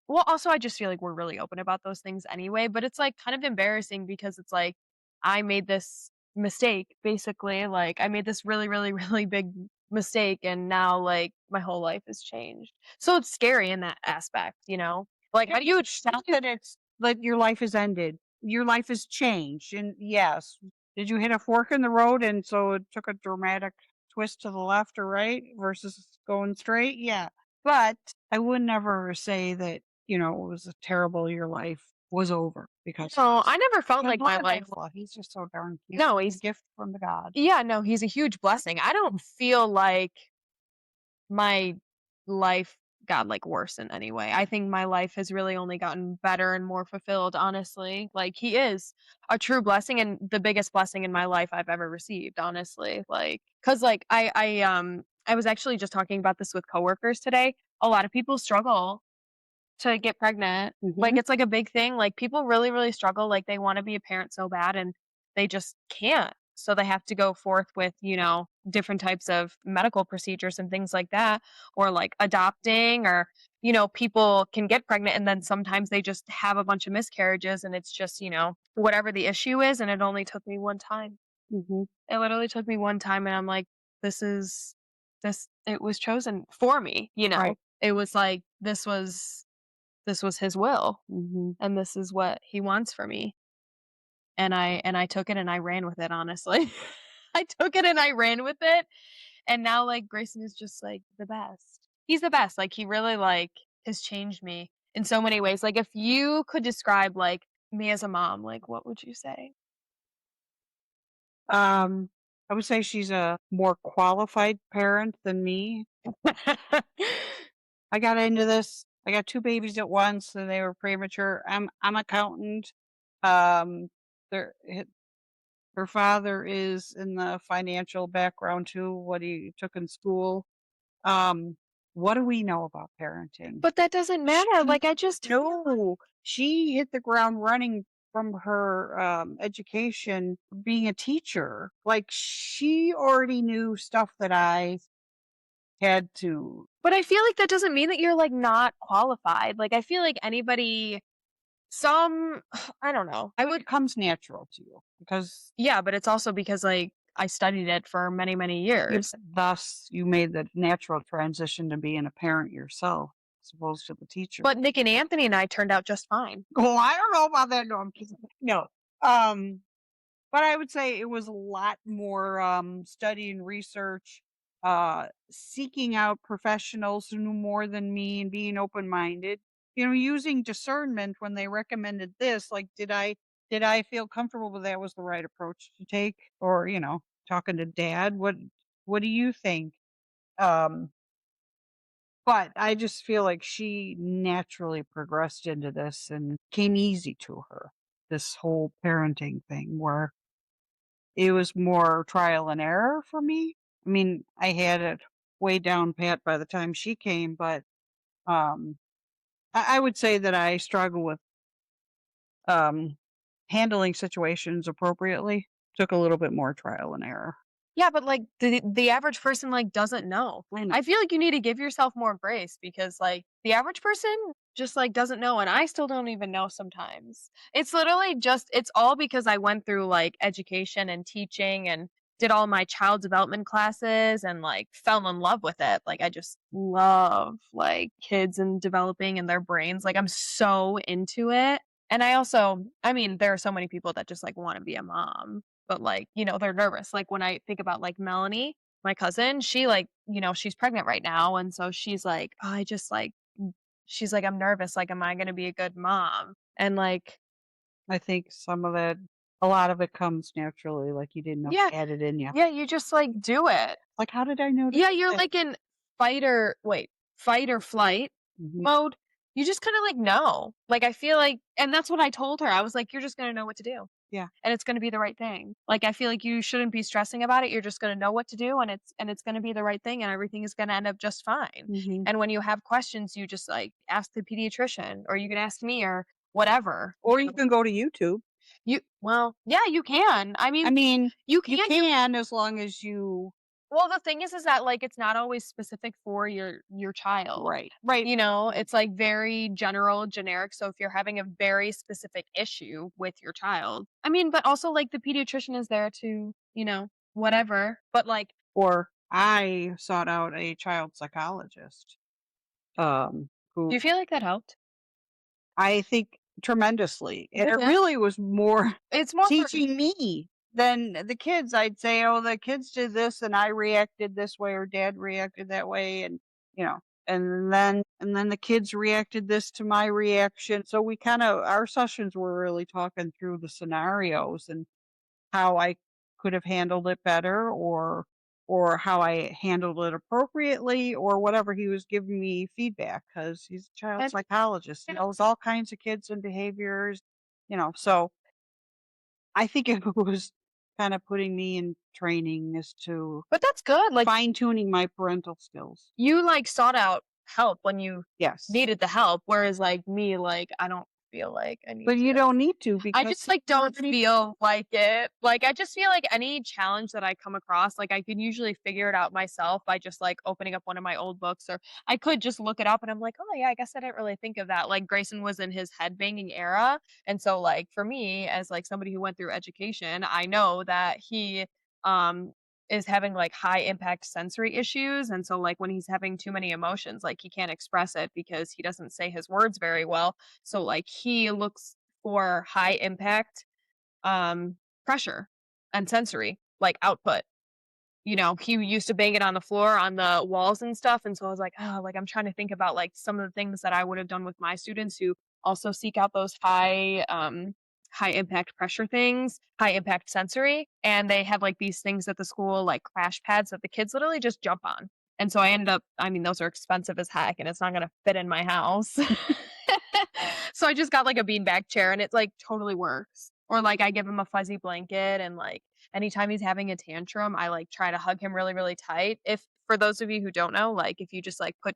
well, also I just feel like we're really open about those things anyway, but it's like kind of embarrassing because it's like I made this mistake basically. Like I made this really, really, really big mistake and now like my whole life has changed. So it's scary in that aspect, you know? Like how do you it's not that it's like your life has ended. Your life has changed. And yes, did you hit a fork in the road and so it took a dramatic twist to the left or right versus going straight? Yeah. But I would never say that, it was a terrible, your life was over because No, I never felt God like my bless life. Noah. He's just so darn cute. No, He's a he's gift from the God. yeah, no, he's a huge blessing. I don't feel like my life got like worse in any way. I think my life has really only gotten better and more fulfilled, honestly. Like he is a true blessing and the biggest blessing in my life I've ever received, honestly. Like cuz like I was actually just talking about this with coworkers today. A lot of people struggle to get pregnant. Like, Mhm. it's like a big thing. Like, people really, really struggle. Like, they wanna be a parent so bad and they just can't. So they have to go forth with, different types of medical procedures and things like that, or like adopting or, people can get pregnant and then sometimes they just have a bunch of miscarriages and it's just, whatever the issue is. And it only took me one time. Mhm. It literally took me one time and I'm like, this is it was chosen for me, you know? Right. It was like this was his will Mhm. and this is what he wants for me. And I took it and I ran with it, honestly. I took it and I ran with it. And now like Grayson is just like the best. He's the best. Like he really like has changed me in so many ways. Like if you could describe like me as a mom, like what would you say? I would say she's a more qualified parent than me. I got into this. I got 2 babies at once, and they were premature. I'm accountant. Um, their hi her father is in the financial background too, what he took in school. Um, what do we know about parenting? But that doesn't matter. She Like I just No, she hit the ground running from her, education being a teacher. Like, she already knew stuff that I had to. But I feel like that doesn't mean that you're like not qualified. Like I feel like anybody some I don't know. I would It comes natural to you because yeah, but it's also because like I studied it for many, many years. thus you made the natural transition to being a parent yourself as opposed to the teacher. But Nick and Anthony and I turned out just fine. Oh, I don't know about that. No, I'm kidding. No. Um, but I would say it was a lot more study and research, seeking out professionals who knew more than me and being open minded. Using discernment when they recommended this. Like, did I feel comfortable with that was the right approach to take? Or talking to dad, what do you think? Um, but I just feel like she naturally progressed into this and came easy to her. This whole parenting thing where it was more trial and error for me. I mean, I had it way down pat by the time she came, but um, I would say that I struggle with um, handling situations appropriately. Took a little bit more trial and error. Yeah, but like the average person like doesn't know. I know. I feel like you need to give yourself more grace because like the average person just like doesn't know, and I still don't even know sometimes. It's literally just it's all because I went through like education and teaching and did all my child development classes and like fell in love with it. Like I just love like kids and developing in their brains. Like I'm so into it. And I mean, there are so many people that just like want to be a mom, but like, they're nervous. Like when I think about like Melanie, my cousin, she like, she's pregnant right now. And so she's like, oh, she's like, I'm nervous. Like, am I going to be a good mom? And like, I think a lot of it comes naturally, like you didn't know yeah, you had it in you. yeah, you just like do it. Like, how did I know to Yeah, do you're that? like in fight or flight Mhm. mode. You just kind of like know. Like, I feel like, and that's what I told her. I was like, you're just going to know what to do. Yeah. And it's going to be the right thing. Like, I feel like you shouldn't be stressing about it. You're just going to know what to do and it's going to be the right thing and everything is going to end up just fine. Mhm. And when you have questions, you just like ask the pediatrician or you can ask me or whatever. Or you can go to YouTube. Well, yeah, you can. I I mean, mean, you you can. can as long as you Well, the thing is that, like, it's not always specific for your child. right. Right. It's, like, very general, generic, so if you're having a very specific issue with your child I mean, but also, like, the pediatrician is there to, whatever, but, like Or I sought out a child psychologist, do who you feel like that helped? I think tremendously. And it Yeah. really was more It's more for teaching me than the kids. I'd say, "Oh, the kids did this and I reacted this way or dad reacted that way," and, you know, and then the kids reacted this to my reaction. So we our sessions were really talking through the scenarios and how I could have handled it better or how I handled it appropriately or whatever. He was giving me feedback because he's a child and psychologist. He knows all kinds of kids and behaviors, so I think it was kind of putting me in training as to but that's good, like, fine tuning my parental skills. you, like, sought out help when you Yes. needed the help, whereas, like, me, like, I don't feel like I need But you to. don't need to I because just, like, don't feel like it. Like, I just feel like any challenge that I come across, like, I can usually figure it out myself by just, like, opening up one of my old books, or I could just look it up and I'm like, "Oh, yeah, I guess I didn't really think of that." Like, Grayson was in his headbanging era, and so, like, for me, as, like, somebody who went through education, I know that he, um, is having, like, high impact sensory issues, and so, like, when he's having too many emotions, like, he can't express it because he doesn't say his words very well, so, like, he looks for high impact, um, pressure and sensory, like, output. He used to bang it on the floor, on the walls and stuff, and so I was like, "Oh," like, I'm trying to think about, like, some of the things that I would have done with my students who also seek out those high impact pressure things, high impact sensory, and they have, like, these things at the school, like crash pads that the kids literally just jump on. And so I mean, those are expensive as heck, and it's not gonna fit in my house. So I just got, like, a beanbag chair, and it, like, totally works. Or, like, I give him a fuzzy blanket, and, like, anytime he's having a tantrum, I, like, try to hug him really, really tight. If for those of you who don't know, like, if you just, like, put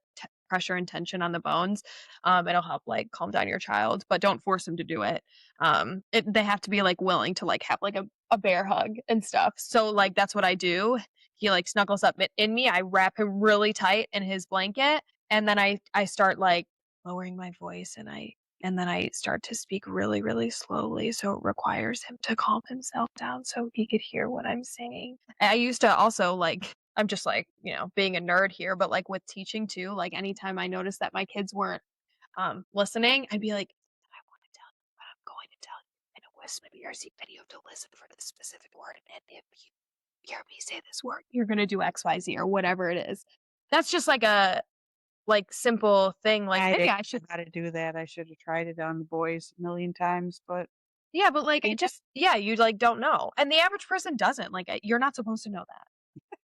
pressure and tension on the bones, it'll help, like, calm down your child, but don't force him to do it. They have to be, like, willing to, like, have, like, a bear hug and stuff. So, like, that's what I do. He, like, snuggles up in me, I wrap him really tight in his blanket, and then I start, like, lowering my voice, and then I start to speak really, really slowly, so it requires him to calm himself down so he could hear what I'm saying. I used to also, like I'm just, like, being a nerd here, but, like, with teaching too, like, anytime I noticed that my kids weren't, listening, I'd be like, "I wanna tell you what I'm going to tell you in a whisper in your ears, but you have to listen for the specific word, and if you hear me say this word, you're gonna do XYZ," or whatever it is. That's just like a, like, simple thing, like, I maybe didn't I know should. how to do that. I should have tried it on the boys a million times, but Yeah, but, like, I it just yeah, you, like, don't know, and the average person doesn't, like, you're not supposed to know that.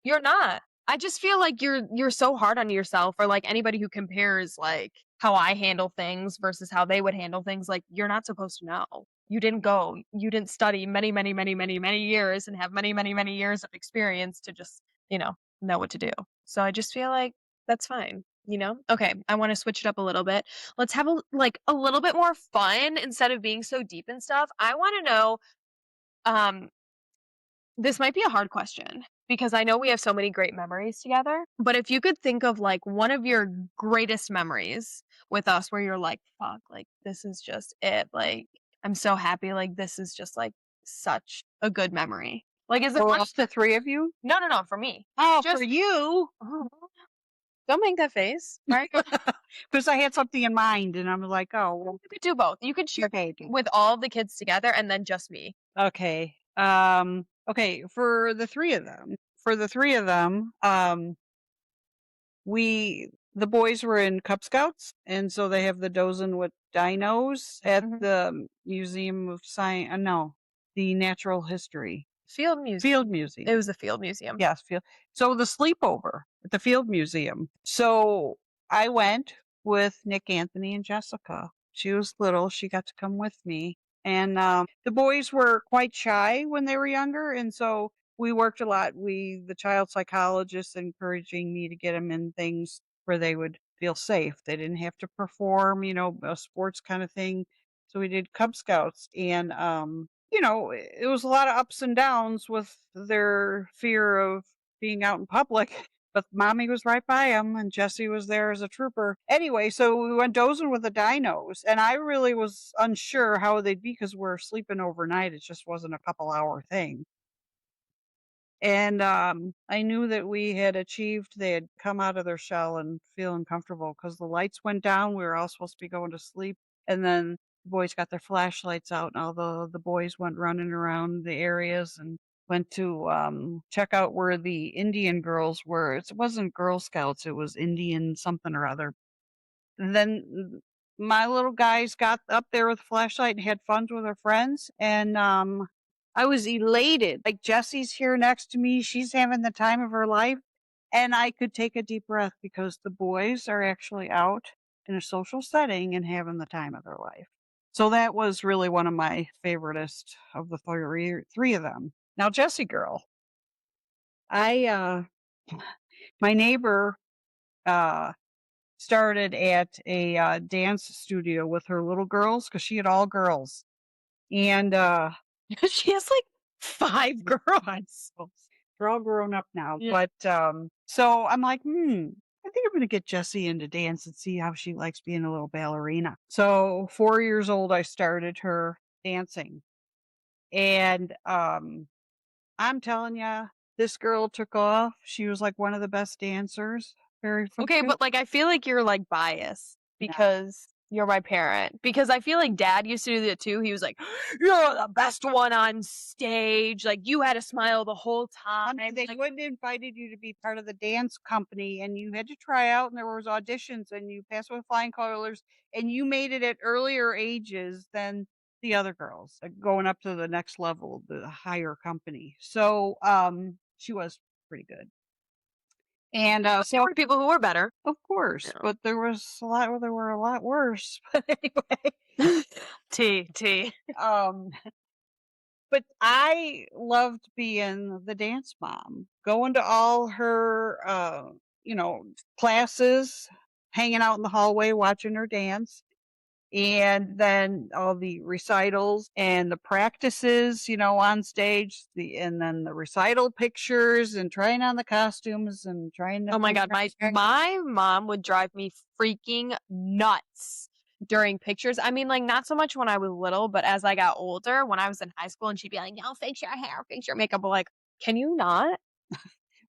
You're not. I just feel like you're so hard on yourself, or, like, anybody who compares, like, how I handle things versus how they would handle things, like, you're not supposed to know. You didn't study many, many, many, many, many years and have many, many, many years of experience to just, know what to do. So I just feel like that's fine, you know? Okay, I wanna switch it up a little bit. Let's have a little bit more fun instead of being so deep and stuff. I wanna know, um This might be a hard question because I know we have so many great memories together. But if you could think of like one of your greatest memories with us where you're like, fuck, like this is just it. Like, I'm so happy. Like, this is just like such a good memory. Like, is it For one? us, the three of you? No, for me. Oh, Just for you? oh, don't make that face. Right? Because I had something in mind, and I'm like, oh, well, You could do both. You could share okay. with all the kids together and then just me. Okay. Okay, for the three of them, the boys were in Cub Scouts, and so they have the dozen with dinos at Mhm. the Museum of Science. No, the Natural History Field Museum. Field Museum. It was the Field Museum. Yes, field. So the sleepover at the Field Museum. So I went with Nick, Anthony, and Jessica. She was little. She got to come with me. And the boys were quite shy when they were younger. And so we worked a lot. The child psychologist encouraging me to get them in things where they would feel safe. They didn't have to perform, a sports kind of thing. So we did Cub Scouts. And it was a lot of ups and downs with their fear of being out in public. But mommy was right by him, and Jesse was there as a trooper. Anyway, so we went dozing with the dinos, and I really was unsure how they'd be because we're sleeping overnight. It just wasn't a couple-hour thing. And I knew that we had achieved, they had come out of their shell and feeling comfortable because the lights went down. We were all supposed to be going to sleep. And then the boys got their flashlights out, and all the boys went running around the areas and went to check out where the Indian girls were. It wasn't Girl Scouts, it was Indian something or other. And then my little guys got up there with a flashlight and had fun with their friends. And I was elated. Like Jessie's here next to me. She's having the time of her life. And I could take a deep breath because the boys are actually out in a social setting and having the time of their life. So that was really one of my favoriteest of the three of them. Now, Jessie girl, my neighbor, started at a dance studio with her little girls because she had all girls. And She has like 5 girls. they're all grown up now. Yeah. But so I'm like, I think I'm going to get Jessie into dance and see how she likes being a little ballerina. So 4 years old, I started her dancing. And I'm telling you, this girl took off. She was like one of the best dancers. Very Okay, but like I feel like you're like biased because you're my parent. Because I feel like dad used to do that too. He was like, "You're the best one on stage. Like you had to smile the whole time." They Like, wouldn't have invited you to be part of the dance company, and you had to try out, and there was auditions, and you passed with flying colors, and you made it at earlier ages than the other girls, going up to the next level, the higher company. So she was pretty good. And there so were people who were better. of course, Yeah. but there were a lot worse. But anyway, T. but I loved being the dance mom, going to all her, classes, hanging out in the hallway, watching her dance. And then all the recitals and the practices, on stage, and then the recital pictures and trying on the costumes and trying to. Oh my god, my mom would drive me freaking nuts during pictures. I mean, like not so much when I was little, but as I got older, when I was in high school, and she'd be like, "No, fix your hair, fix your makeup." I'm like, can you not?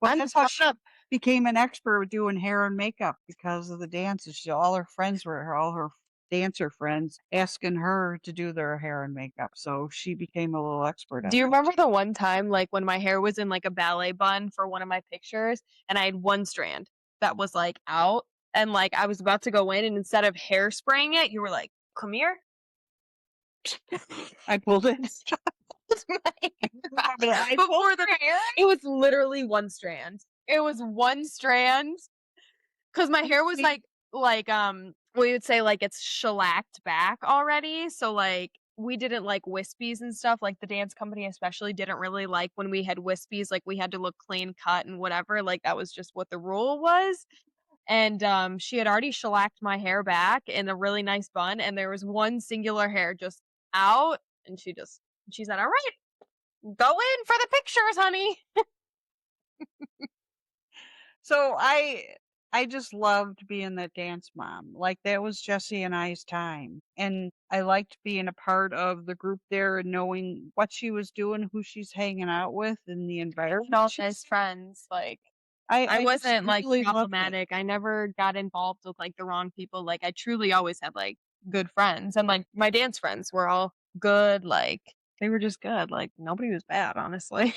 Well, I'm that's how she grown up. became an expert with doing hair and makeup because of the dances. All her friends were all her dancer friends asking her to do their hair and makeup. So she became a little expert at Do you it. remember the one time, like when my hair was in like a ballet bun for one of my pictures, and I had one strand that was like out, and like I was about to go in, and instead of hairspraying it, you were like, "Come here." I pulled it. Before the hair, it was literally one strand. It was one strand because my hair was like we would say like it's shellacked back already. So like we didn't like wispies and stuff. Like the dance company especially didn't really like when we had wispies. Like we had to look clean cut and whatever. Like that was just what the rule was. And she had already shellacked my hair back in a really nice bun, and there was one singular hair just out, and she said, "All right, Go in for the pictures, honey. So I just loved being that dance mom. Like that was Jesse and I's time. And I liked being a part of the group there and knowing what she was doing, who she's hanging out with, and the environment. All she's- nice friends. Like I I just wasn't like really loved it. problematic. I never got involved with like the wrong people. Like I truly always had like good friends. And like my dance friends were all good. Like they were just good. Like nobody was bad, honestly.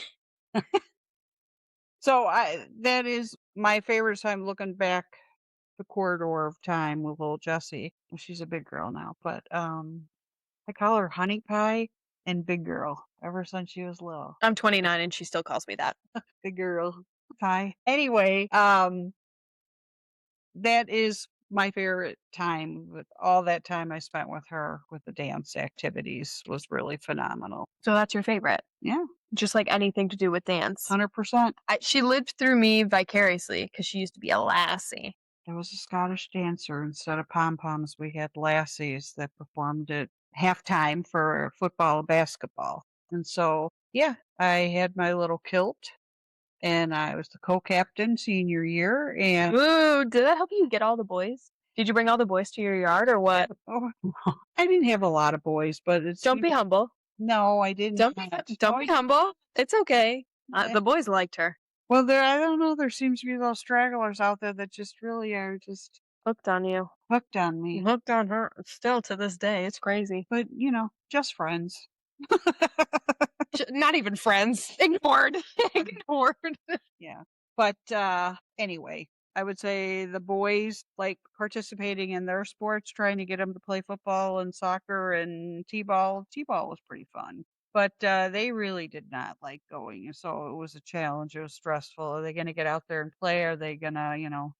So that is my favorite time looking back the corridor of time with little Jessie. Well, she's a big girl now, but I call her Honey Pie and Big Girl ever since she was little. I'm 29 and she still calls me that. Big Girl Pie. Anyway, that is my favorite time. With all that time I spent with her with the dance activities was really phenomenal. So that's your favorite. Yeah, Just like anything to do with dance. 100%. She lived through me vicariously because she used to be a lassie. I was a Scottish dancer. Instead of pom poms, we had lassies that performed at halftime for football and basketball. And so, yeah, I had my little kilt and I was the co captain senior year. And Ooh, did that help you get all the boys? Did you bring all the boys to your yard or what? oh, I didn't have a lot of boys, but it's. Don't be humble. No, I didn't. Don't be humble. It's okay. Yeah. The boys liked her. Well, I don't know. There seems to be those stragglers out there that just really are just Hooked on you. hooked on me. Hooked on her still to this day. It's crazy. But, just friends. Not even friends. Ignored. Ignored. Yeah. But anyway, I would say the boys like participating in their sports, trying to get them to play football and soccer and t-ball. T-ball was pretty fun. But they really did not like going. So it was a challenge. It was stressful. Are they going to get out there and play? Are they going to,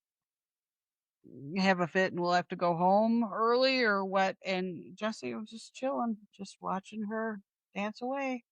have a fit and we'll have to go home early or what? And Jessie was just chilling, just watching her dance away.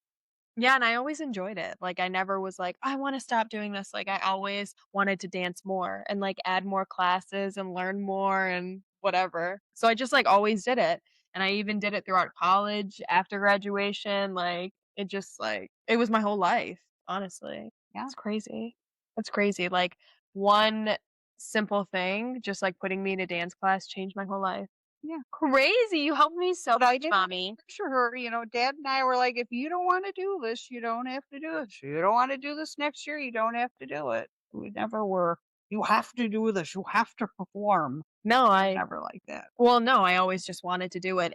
Yeah, and I always enjoyed it. Like I never was like, I want to stop doing this. Like I always wanted to dance more and like add more classes and learn more and whatever. So I just like always did it. And I even did it throughout college, after graduation. Like it just like it was my whole life, honestly. Yeah. It's crazy. It's crazy. Like one simple thing, just like putting me in a dance class changed my whole life. Yeah. Crazy. You helped me so But I much, didn't mommy. pressure her. Dad and I were like, if you don't want to do this, you don't have to do it. If you don't want to do this next year, you don't have to do it. We never were, you have to do this. You have to perform. No, I Never like that. Well, no, I always just wanted to do it.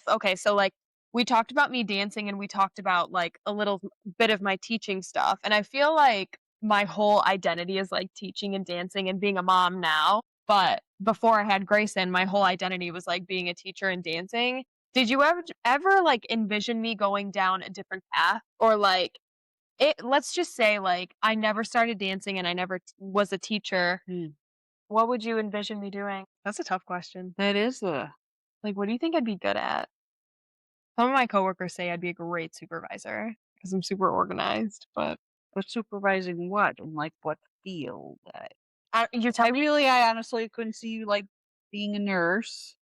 Okay, so like we talked about me dancing and we talked about like a little bit of my teaching stuff. And I feel like my whole identity is like teaching and dancing and being a mom now. But before I had Grayson, my whole identity was like being a teacher and dancing. Did you ever like envision me going down a different path or like let's just say like I never started dancing and I never was a teacher. What would you envision me doing? That's a tough question. That is Like, what do you think I'd be good at? Some of my coworkers say I'd be a great supervisor because I'm super organized, but supervising what and like what field. you're I telling me I honestly couldn't see you like being a nurse.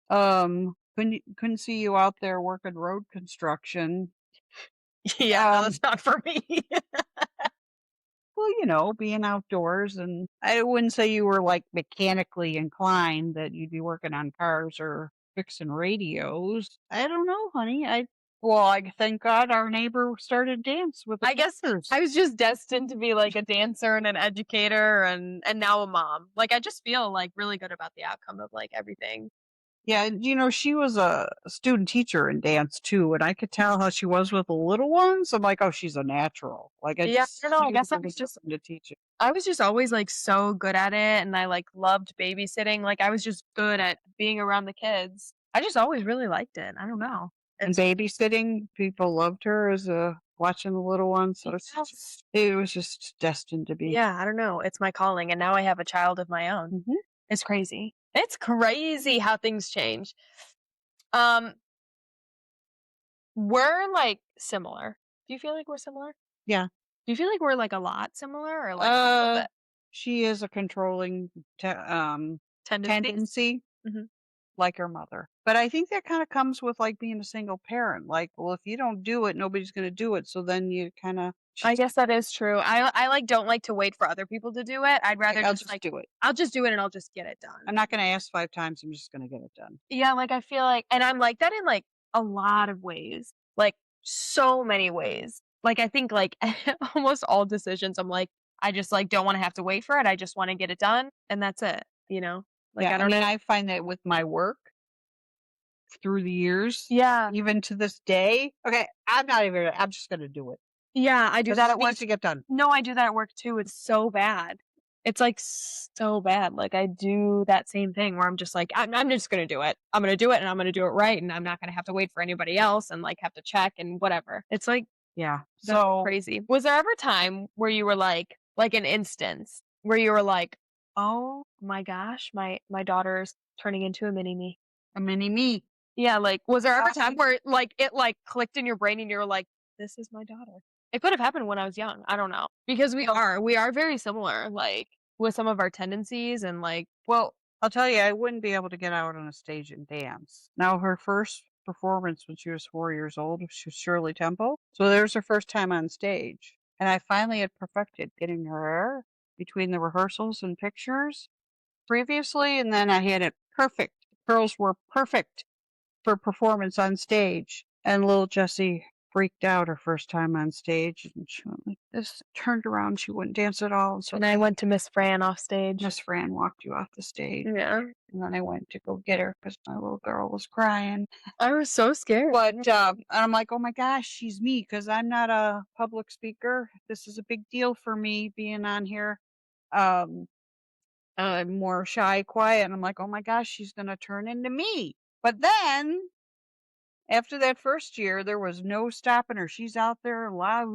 Couldn't see you out there working road construction. yeah, no, that's not for me. Well, being outdoors, and I wouldn't say you were like mechanically inclined that you'd be working on cars or fixing radios. I don't know, honey. I thank God our neighbor started dance with the I guess dancers. I was just destined to be like a dancer and an educator and now a mom. Like I just feel like really good about the outcome of like everything. Yeah, she was a student teacher in dance too, and I could tell how she was with the little ones. I'm like, oh, she's a natural. Like, I Yeah, I don't know. I knew guess I there was just something to teach it. I was just always like so good at it and I like loved babysitting. Like I was just good at being around the kids. I just always really liked it. I don't know. And babysitting, people loved her as watching the little ones. So it was just destined to be. Yeah, I don't know. It's my calling. And now I have a child of my own. Mhm. It's crazy. It's crazy how things change. We're like similar. Do you feel like we're similar? Yeah. Do you feel like we're like a lot similar or like a little bit? She is a controlling Tendencies? tendency. Mhm. like her mother. But I think that kind of comes with like being a single parent. Like, well, if you don't do it, nobody's going to do it. So then you kind of I guess that is true. I like don't like to wait for other people to do it. I'd rather I'll just just like do it. I'll just do it and I'll just get it done. I'm not going to ask 5 times. I'm just going to get it done. Yeah, like I feel like, and I'm like that in like a lot of ways, like so many ways. Like I think like almost all decisions, I'm like, I just like don't want to have to wait for it. I just want to get it done, and that's it. You know, like Yeah, I don't know. I find that with my work through the years, Yeah, even to this day. Okay, I'm just going to do it. yeah, I do 'Cause that it at work. needs to get done. No, I do that at work too. It's so bad. It's like so bad. Like I do that same thing where I'm just like, I'm just gonna do it. I'm gonna do it and I'm gonna do it right, and I'm not gonna have to wait for anybody else and like have to check and whatever. It's like Yeah. that's So crazy. Was there ever a time where you were like an instance where you were like, oh my gosh, my daughter's turning into a mini me? a mini me. Yeah, like was there ever a Uh, time where like it like clicked in your brain and you were like, this is my daughter? It could have happened when I was young. I don't know. Because we are very similar, like with some of our tendencies and like Well, I'll tell you, I wouldn't be able to get out on a stage and dance. Now, her first performance when she was 4 years old, she was Shirley Temple. So there's her first time on stage. And I finally had perfected getting her hair between the rehearsals and pictures previously. And then I had it perfect. Curls were perfect for performance on stage. And little Jessie freaked out her first time on stage. And she went like this, turned around, she wouldn't dance at all. So and I went to Miss Fran off stage. Miss Fran walked you off the stage. Yeah. And then I went to go get her because my little girl was crying. I was so scared. But and I'm like, oh my gosh, she's me because I'm not a public speaker. This is a big deal for me being on here. I'm more shy, quiet. And I'm like, oh my gosh, she's going to turn into me. But then after that first year, there was no stopping her. She's out there, la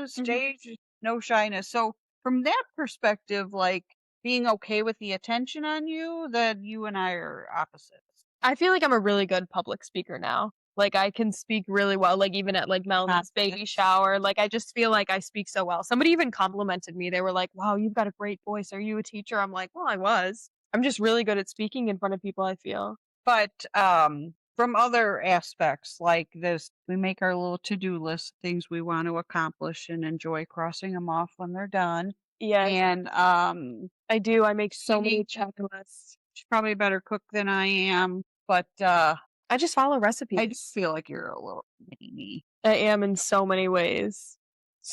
stage, no shyness. So from that perspective, like being okay with the attention on you, that you and I are opposites. I feel like I'm a really good public speaker now. Like I can speak really well, like even at like Melanie's baby Yes. shower. Like I just feel like I speak so well. Somebody even complimented me. They were like, wow, you've got a great voice. Are you a teacher? I'm like, well, I was. I'm just really good at speaking in front of people, I feel. But from other aspects like this, we make our little to-do list, things we want to accomplish and enjoy crossing them off when they're done. Yeah, And I do. I make so many maybe checklists. she's probably a better cook than I am, but I just follow I recipes. just feel like you're a little mini me. I am in so many ways.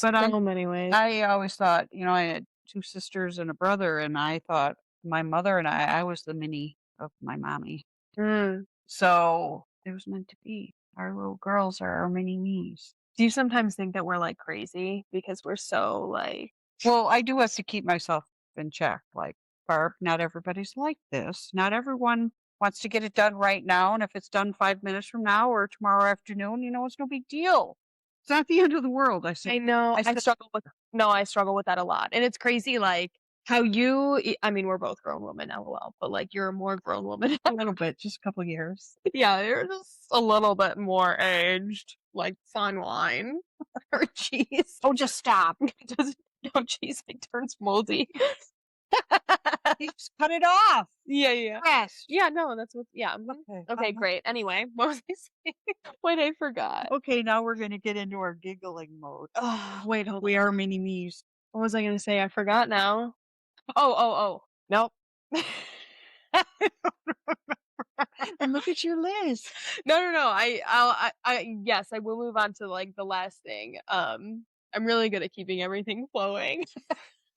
But So many ways. I always thought, I had 2 sisters and a brother, and I thought my mother and I was the mini of my mommy. Mm. So it was meant to be. Our little girls are our mini me's. Do you sometimes think that we're like crazy because we're so like Well, I do have to keep myself in check. Like, Barb, not everybody's like this. Not everyone wants to get it done right now. And if it's done 5 minutes from now or tomorrow afternoon, it's no big deal. It's not the end of the world. I I say, know. I I said- struggle with I struggle with that a lot. And it's crazy like how I mean, we're both grown women, LOL, but like you're a more grown woman. a little bit, just a couple years. Yeah, you're just a little bit more aged, like fine wine or cheese. Oh, just stop. Doesn't no cheese like turns moldy. Just cut it off. Yeah. Rest. Yeah, no, that's what Okay. Okay, great. Anyway, what was I saying? Wait, I forgot. Okay, now we're going to get into our giggling mode. Oh, wait, hold We on. are mini me's. What was I gonna say? I forgot now. Oh. Nope. And look at your list. No. Yes, I will move on to like the last thing. I'm really good at keeping everything flowing,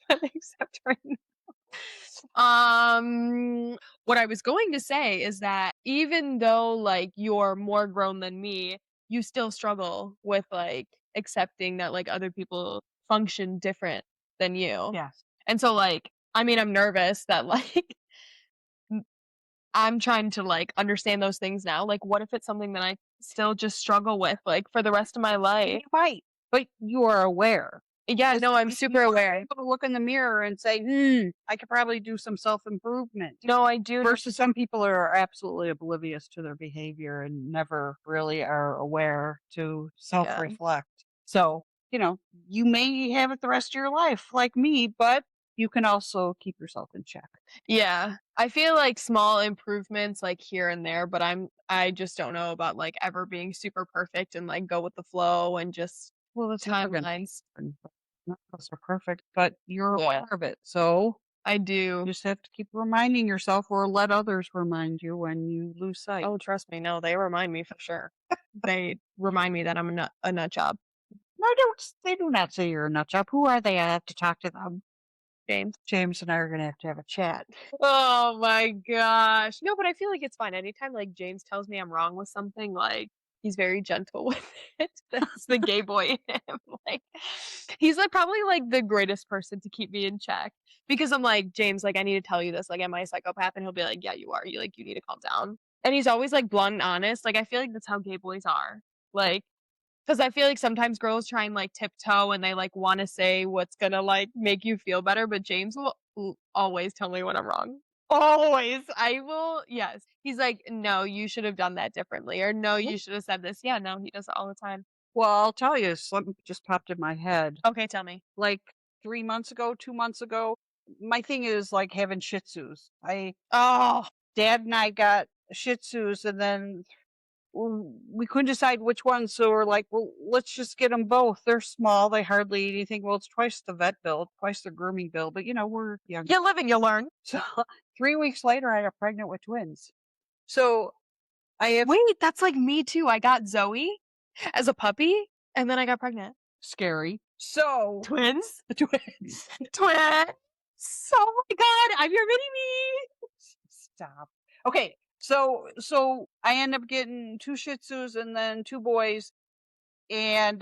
except right now. What I was going to say is that even though like you're more grown than me, you still struggle with like accepting that like other people function different than you. Yes. And so like, I mean, I'm nervous that like I'm trying to like understand those things now. Like, what if it's something that I still just struggle with like for the rest of my life? You might, but you are aware. Yeah, no, I'm super aware. Able to look in the mirror and say, I could probably do some self-improvement. No, I do. Versus some people are absolutely oblivious to their behavior and never really are aware to self-reflect. So, you may have it the rest of your life like me, but you can also keep yourself in check. Yeah. I feel like small improvements like here and there, but I just don't know about like ever being super perfect and like go with the flow and just Well, that's never gonna timelines. happen. None of us are perfect, but you're Yeah. aware of it. So I you do. just have to keep reminding yourself or let others remind you when you lose sight. Oh, trust me. No, they remind me for sure. They remind me that I'm a nut job. No, they do not say you're a nut job. Who are they? I have to talk to them. James. James and I are gonna have to have a chat. Oh my gosh. No, but I feel like it's fine. Anytime like James tells me I'm wrong with something, like he's very gentle with it. That's the gay boy in him. Like he's like probably like the greatest person to keep me in check. Because I'm like, James, like I need to tell you this. Like, am I a psychopath? And he'll be like, yeah, you are. You need to calm down. And he's always like blunt and honest. Like I feel like that's how gay boys are. Like because I feel like sometimes girls try and like tiptoe and they like want to say what's gonna like make you feel better, but James will always tell me when I'm wrong. Always. I will, yes. He's like, no, you should have done that differently, or no, you should have said this. Yeah, no, he does it all the time. Well, I'll tell you, something just popped in my head. Okay, tell me. Like 3 months ago, 2 months ago, my thing is like having Shih Tzus. Oh, Dad and I got Shih Tzus, and then we couldn't decide which one, so we're like, well, let's just get them both. They're small, they hardly eat anything. Well, it's twice the vet bill, twice the grooming bill, but we're young. you live and you learn. So 3 weeks later, I got pregnant with twins. So I have Wait, that's like me too. I got Zoe as a puppy, and then I got pregnant. scary. So Twins? twins. Twins! Oh my god, you're mini me! Stop. Okay, so I end up getting 2 Shih Tzus and then 2 boys. And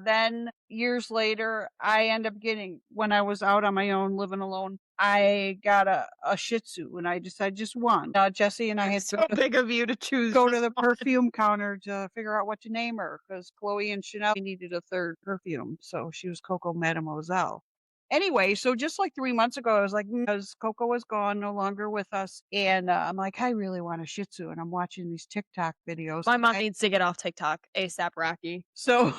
then years later, I end up getting, when I was out on my own, living alone, I got a Shih Tzu, and I decided just one. Jesse and I had So to big of you to choose. go to just the one. perfume counter to figure out what to name her, because Chloe and Chanel needed a third perfume, so she was Coco Mademoiselle. Anyway, so just like 3 months ago, I was like, because Coco was gone, no longer with us, and I'm like, I really want a Shih Tzu, and I'm watching these TikTok videos. My mom needs to get off TikTok ASAP, Rocky. So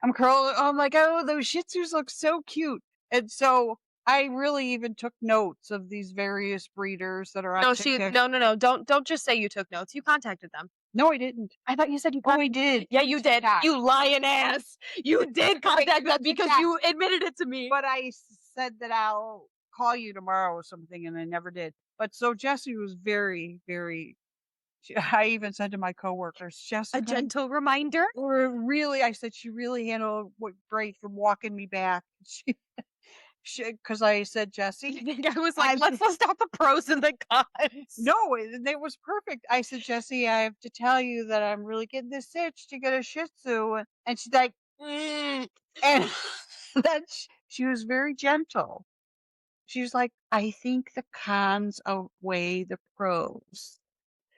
I'm like, oh, those Shih Tzus look so cute. And so I really even took notes of these various breeders that are on TikTok. No. Don't just say you took notes. You contacted them. No, I didn't. I thought you said you Oh, I contacted did. Yeah, you did. TikTok. You lying ass. You did contact them because TikTok. you admitted it to me. But I said that I'll call you tomorrow or something, and I never did. But so Jessie was very, very. I even said to my coworkers, Jessica, A gentle reminder. I said she really handled great from walking me back. Because I said, Jessie. I think I was like, let's list out the pros and the cons. No, it was perfect. I said, Jessie, I have to tell you that I'm really getting this itch to get a Shih Tzu. And she's like, and then she was very gentle. She was like, I think the cons outweigh the pros.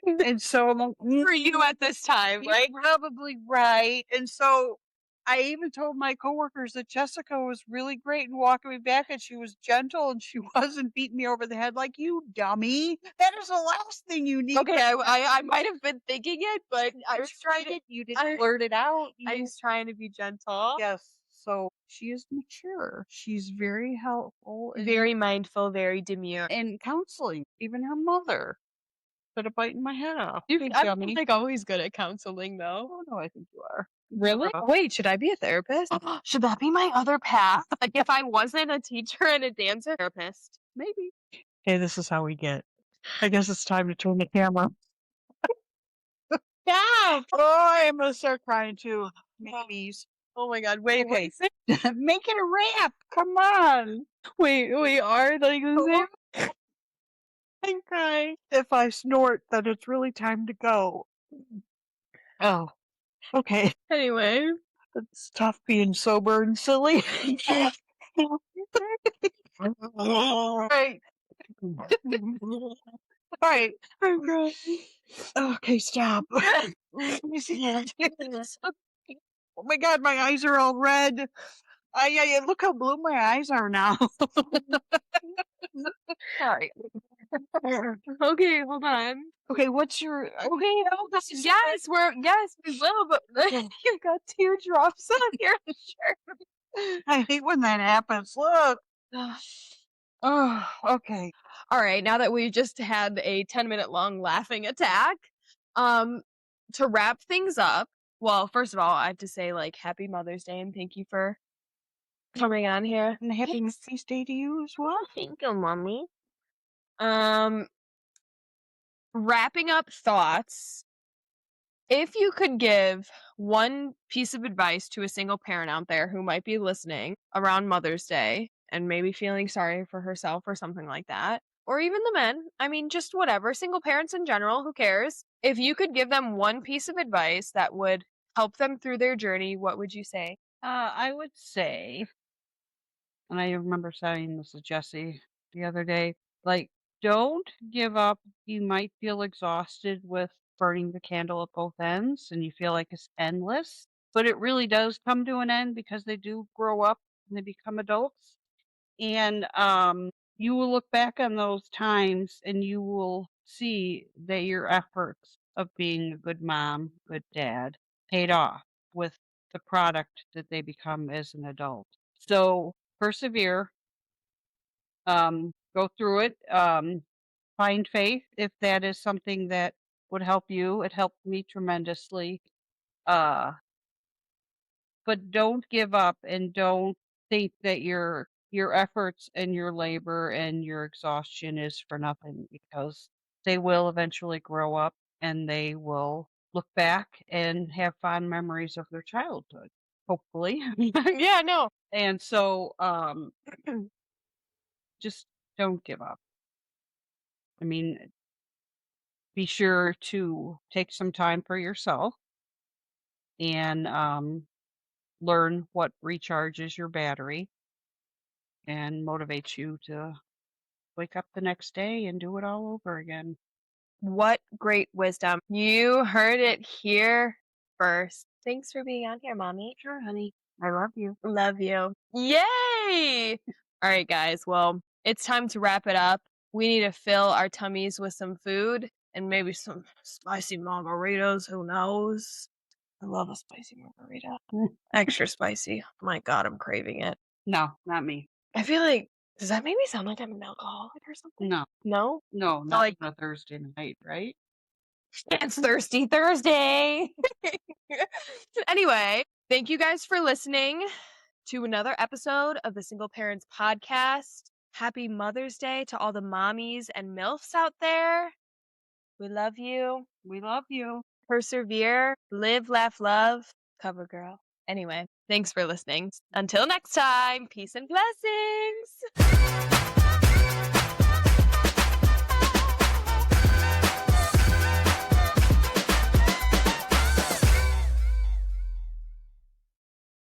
And so I'm like, For you at this time, you're right? probably right. And so I even told my coworkers that Jessica was really great in walking me back, and she was gentle, and she wasn't beating me over the head like, you dummy. That is the last thing you need. Okay, I might have been thinking it, but I was trying to. You didn't blurt it out. I was trying to be gentle. Yes. So she is mature. She's very helpful. Very mindful, very demure. And counseling. Even her mother. Instead of biting my head off. I'm like always good at counseling, though. Oh, no, I think you are. Really? Wait, should I be a therapist? Should that be my other path? Like if I wasn't a teacher and a dancer, therapist. Maybe. Hey, this is how we get. I guess it's time to turn the camera. Yeah. Oh, I'm gonna start crying too. Babies. Oh my god. Wait, Okay. wait. Make it a wrap. Come on. Wait, we are like the same. I'm crying. If I snort, then it's really time to go. Oh. Okay. Anyway. It's tough being sober and silly. All right. All right. I'm crying. Okay, stop. Let me see. Oh my god, my eyes are all red. Look how blue my eyes are now. All right. Okay, hold on. Okay, what's your Okay, no, yes, we will, but you got teardrops on your shirt. I hate when that happens. Look. Oh, okay. All right, now that we just had a 10-minute long laughing attack, to wrap things up, well, first of all, I have to say, like, happy Mother's Day and thank you for coming on here. And happy Thanks. Mother's Day to you as well. Thank you, mommy. Um, Wrapping up thoughts. If you could give one piece of advice to a single parent out there who might be listening around Mother's Day and maybe feeling sorry for herself or something like that, or even the men, I mean, just whatever, single parents in general, who cares? If you could give them one piece of advice that would help them through their journey, what would you say? I would say, and I remember saying this to Jesse the other day, like, don't give up. You might feel exhausted with burning the candle at both ends and you feel like it's endless, but it really does come to an end because they do grow up and they become adults. And you will look back on those times and you will see that your efforts of being a good mom, good dad, paid off with the product that they become as an adult. So persevere, go through it, find faith if that is something that would help you. It helped me tremendously. Uh, but don't give up and don't think that your efforts and your labor and your exhaustion is for nothing because they will eventually grow up and they will look back and have fond memories of their childhood, hopefully. Yeah, no. And so just don't give up. I mean, be sure to take some time for yourself and learn what recharges your battery and motivates you to wake up the next day and do it all over again. What great wisdom. You heard it here first. Thanks for being on here, mommy. Sure, honey. I love you. Love you. Yay! All right, guys. Well, it's time to wrap it up. We need to fill our tummies with some food and maybe some spicy margaritas. Who knows? I love a spicy margarita. Extra spicy. My God, I'm craving it. No, not me. I feel like, does that make me sound like I'm an alcoholic or something? No, No? no, not like- on a Thursday night, right? It's Thirsty Thursday. Anyway, thank you guys for listening to another episode of the Single Parents Podcast. Happy Mother's Day to all the mommies and MILFs out there. We love you. We love you. Persevere, live, laugh, love, cover girl. Anyway, thanks for listening. Until next time, peace and blessings.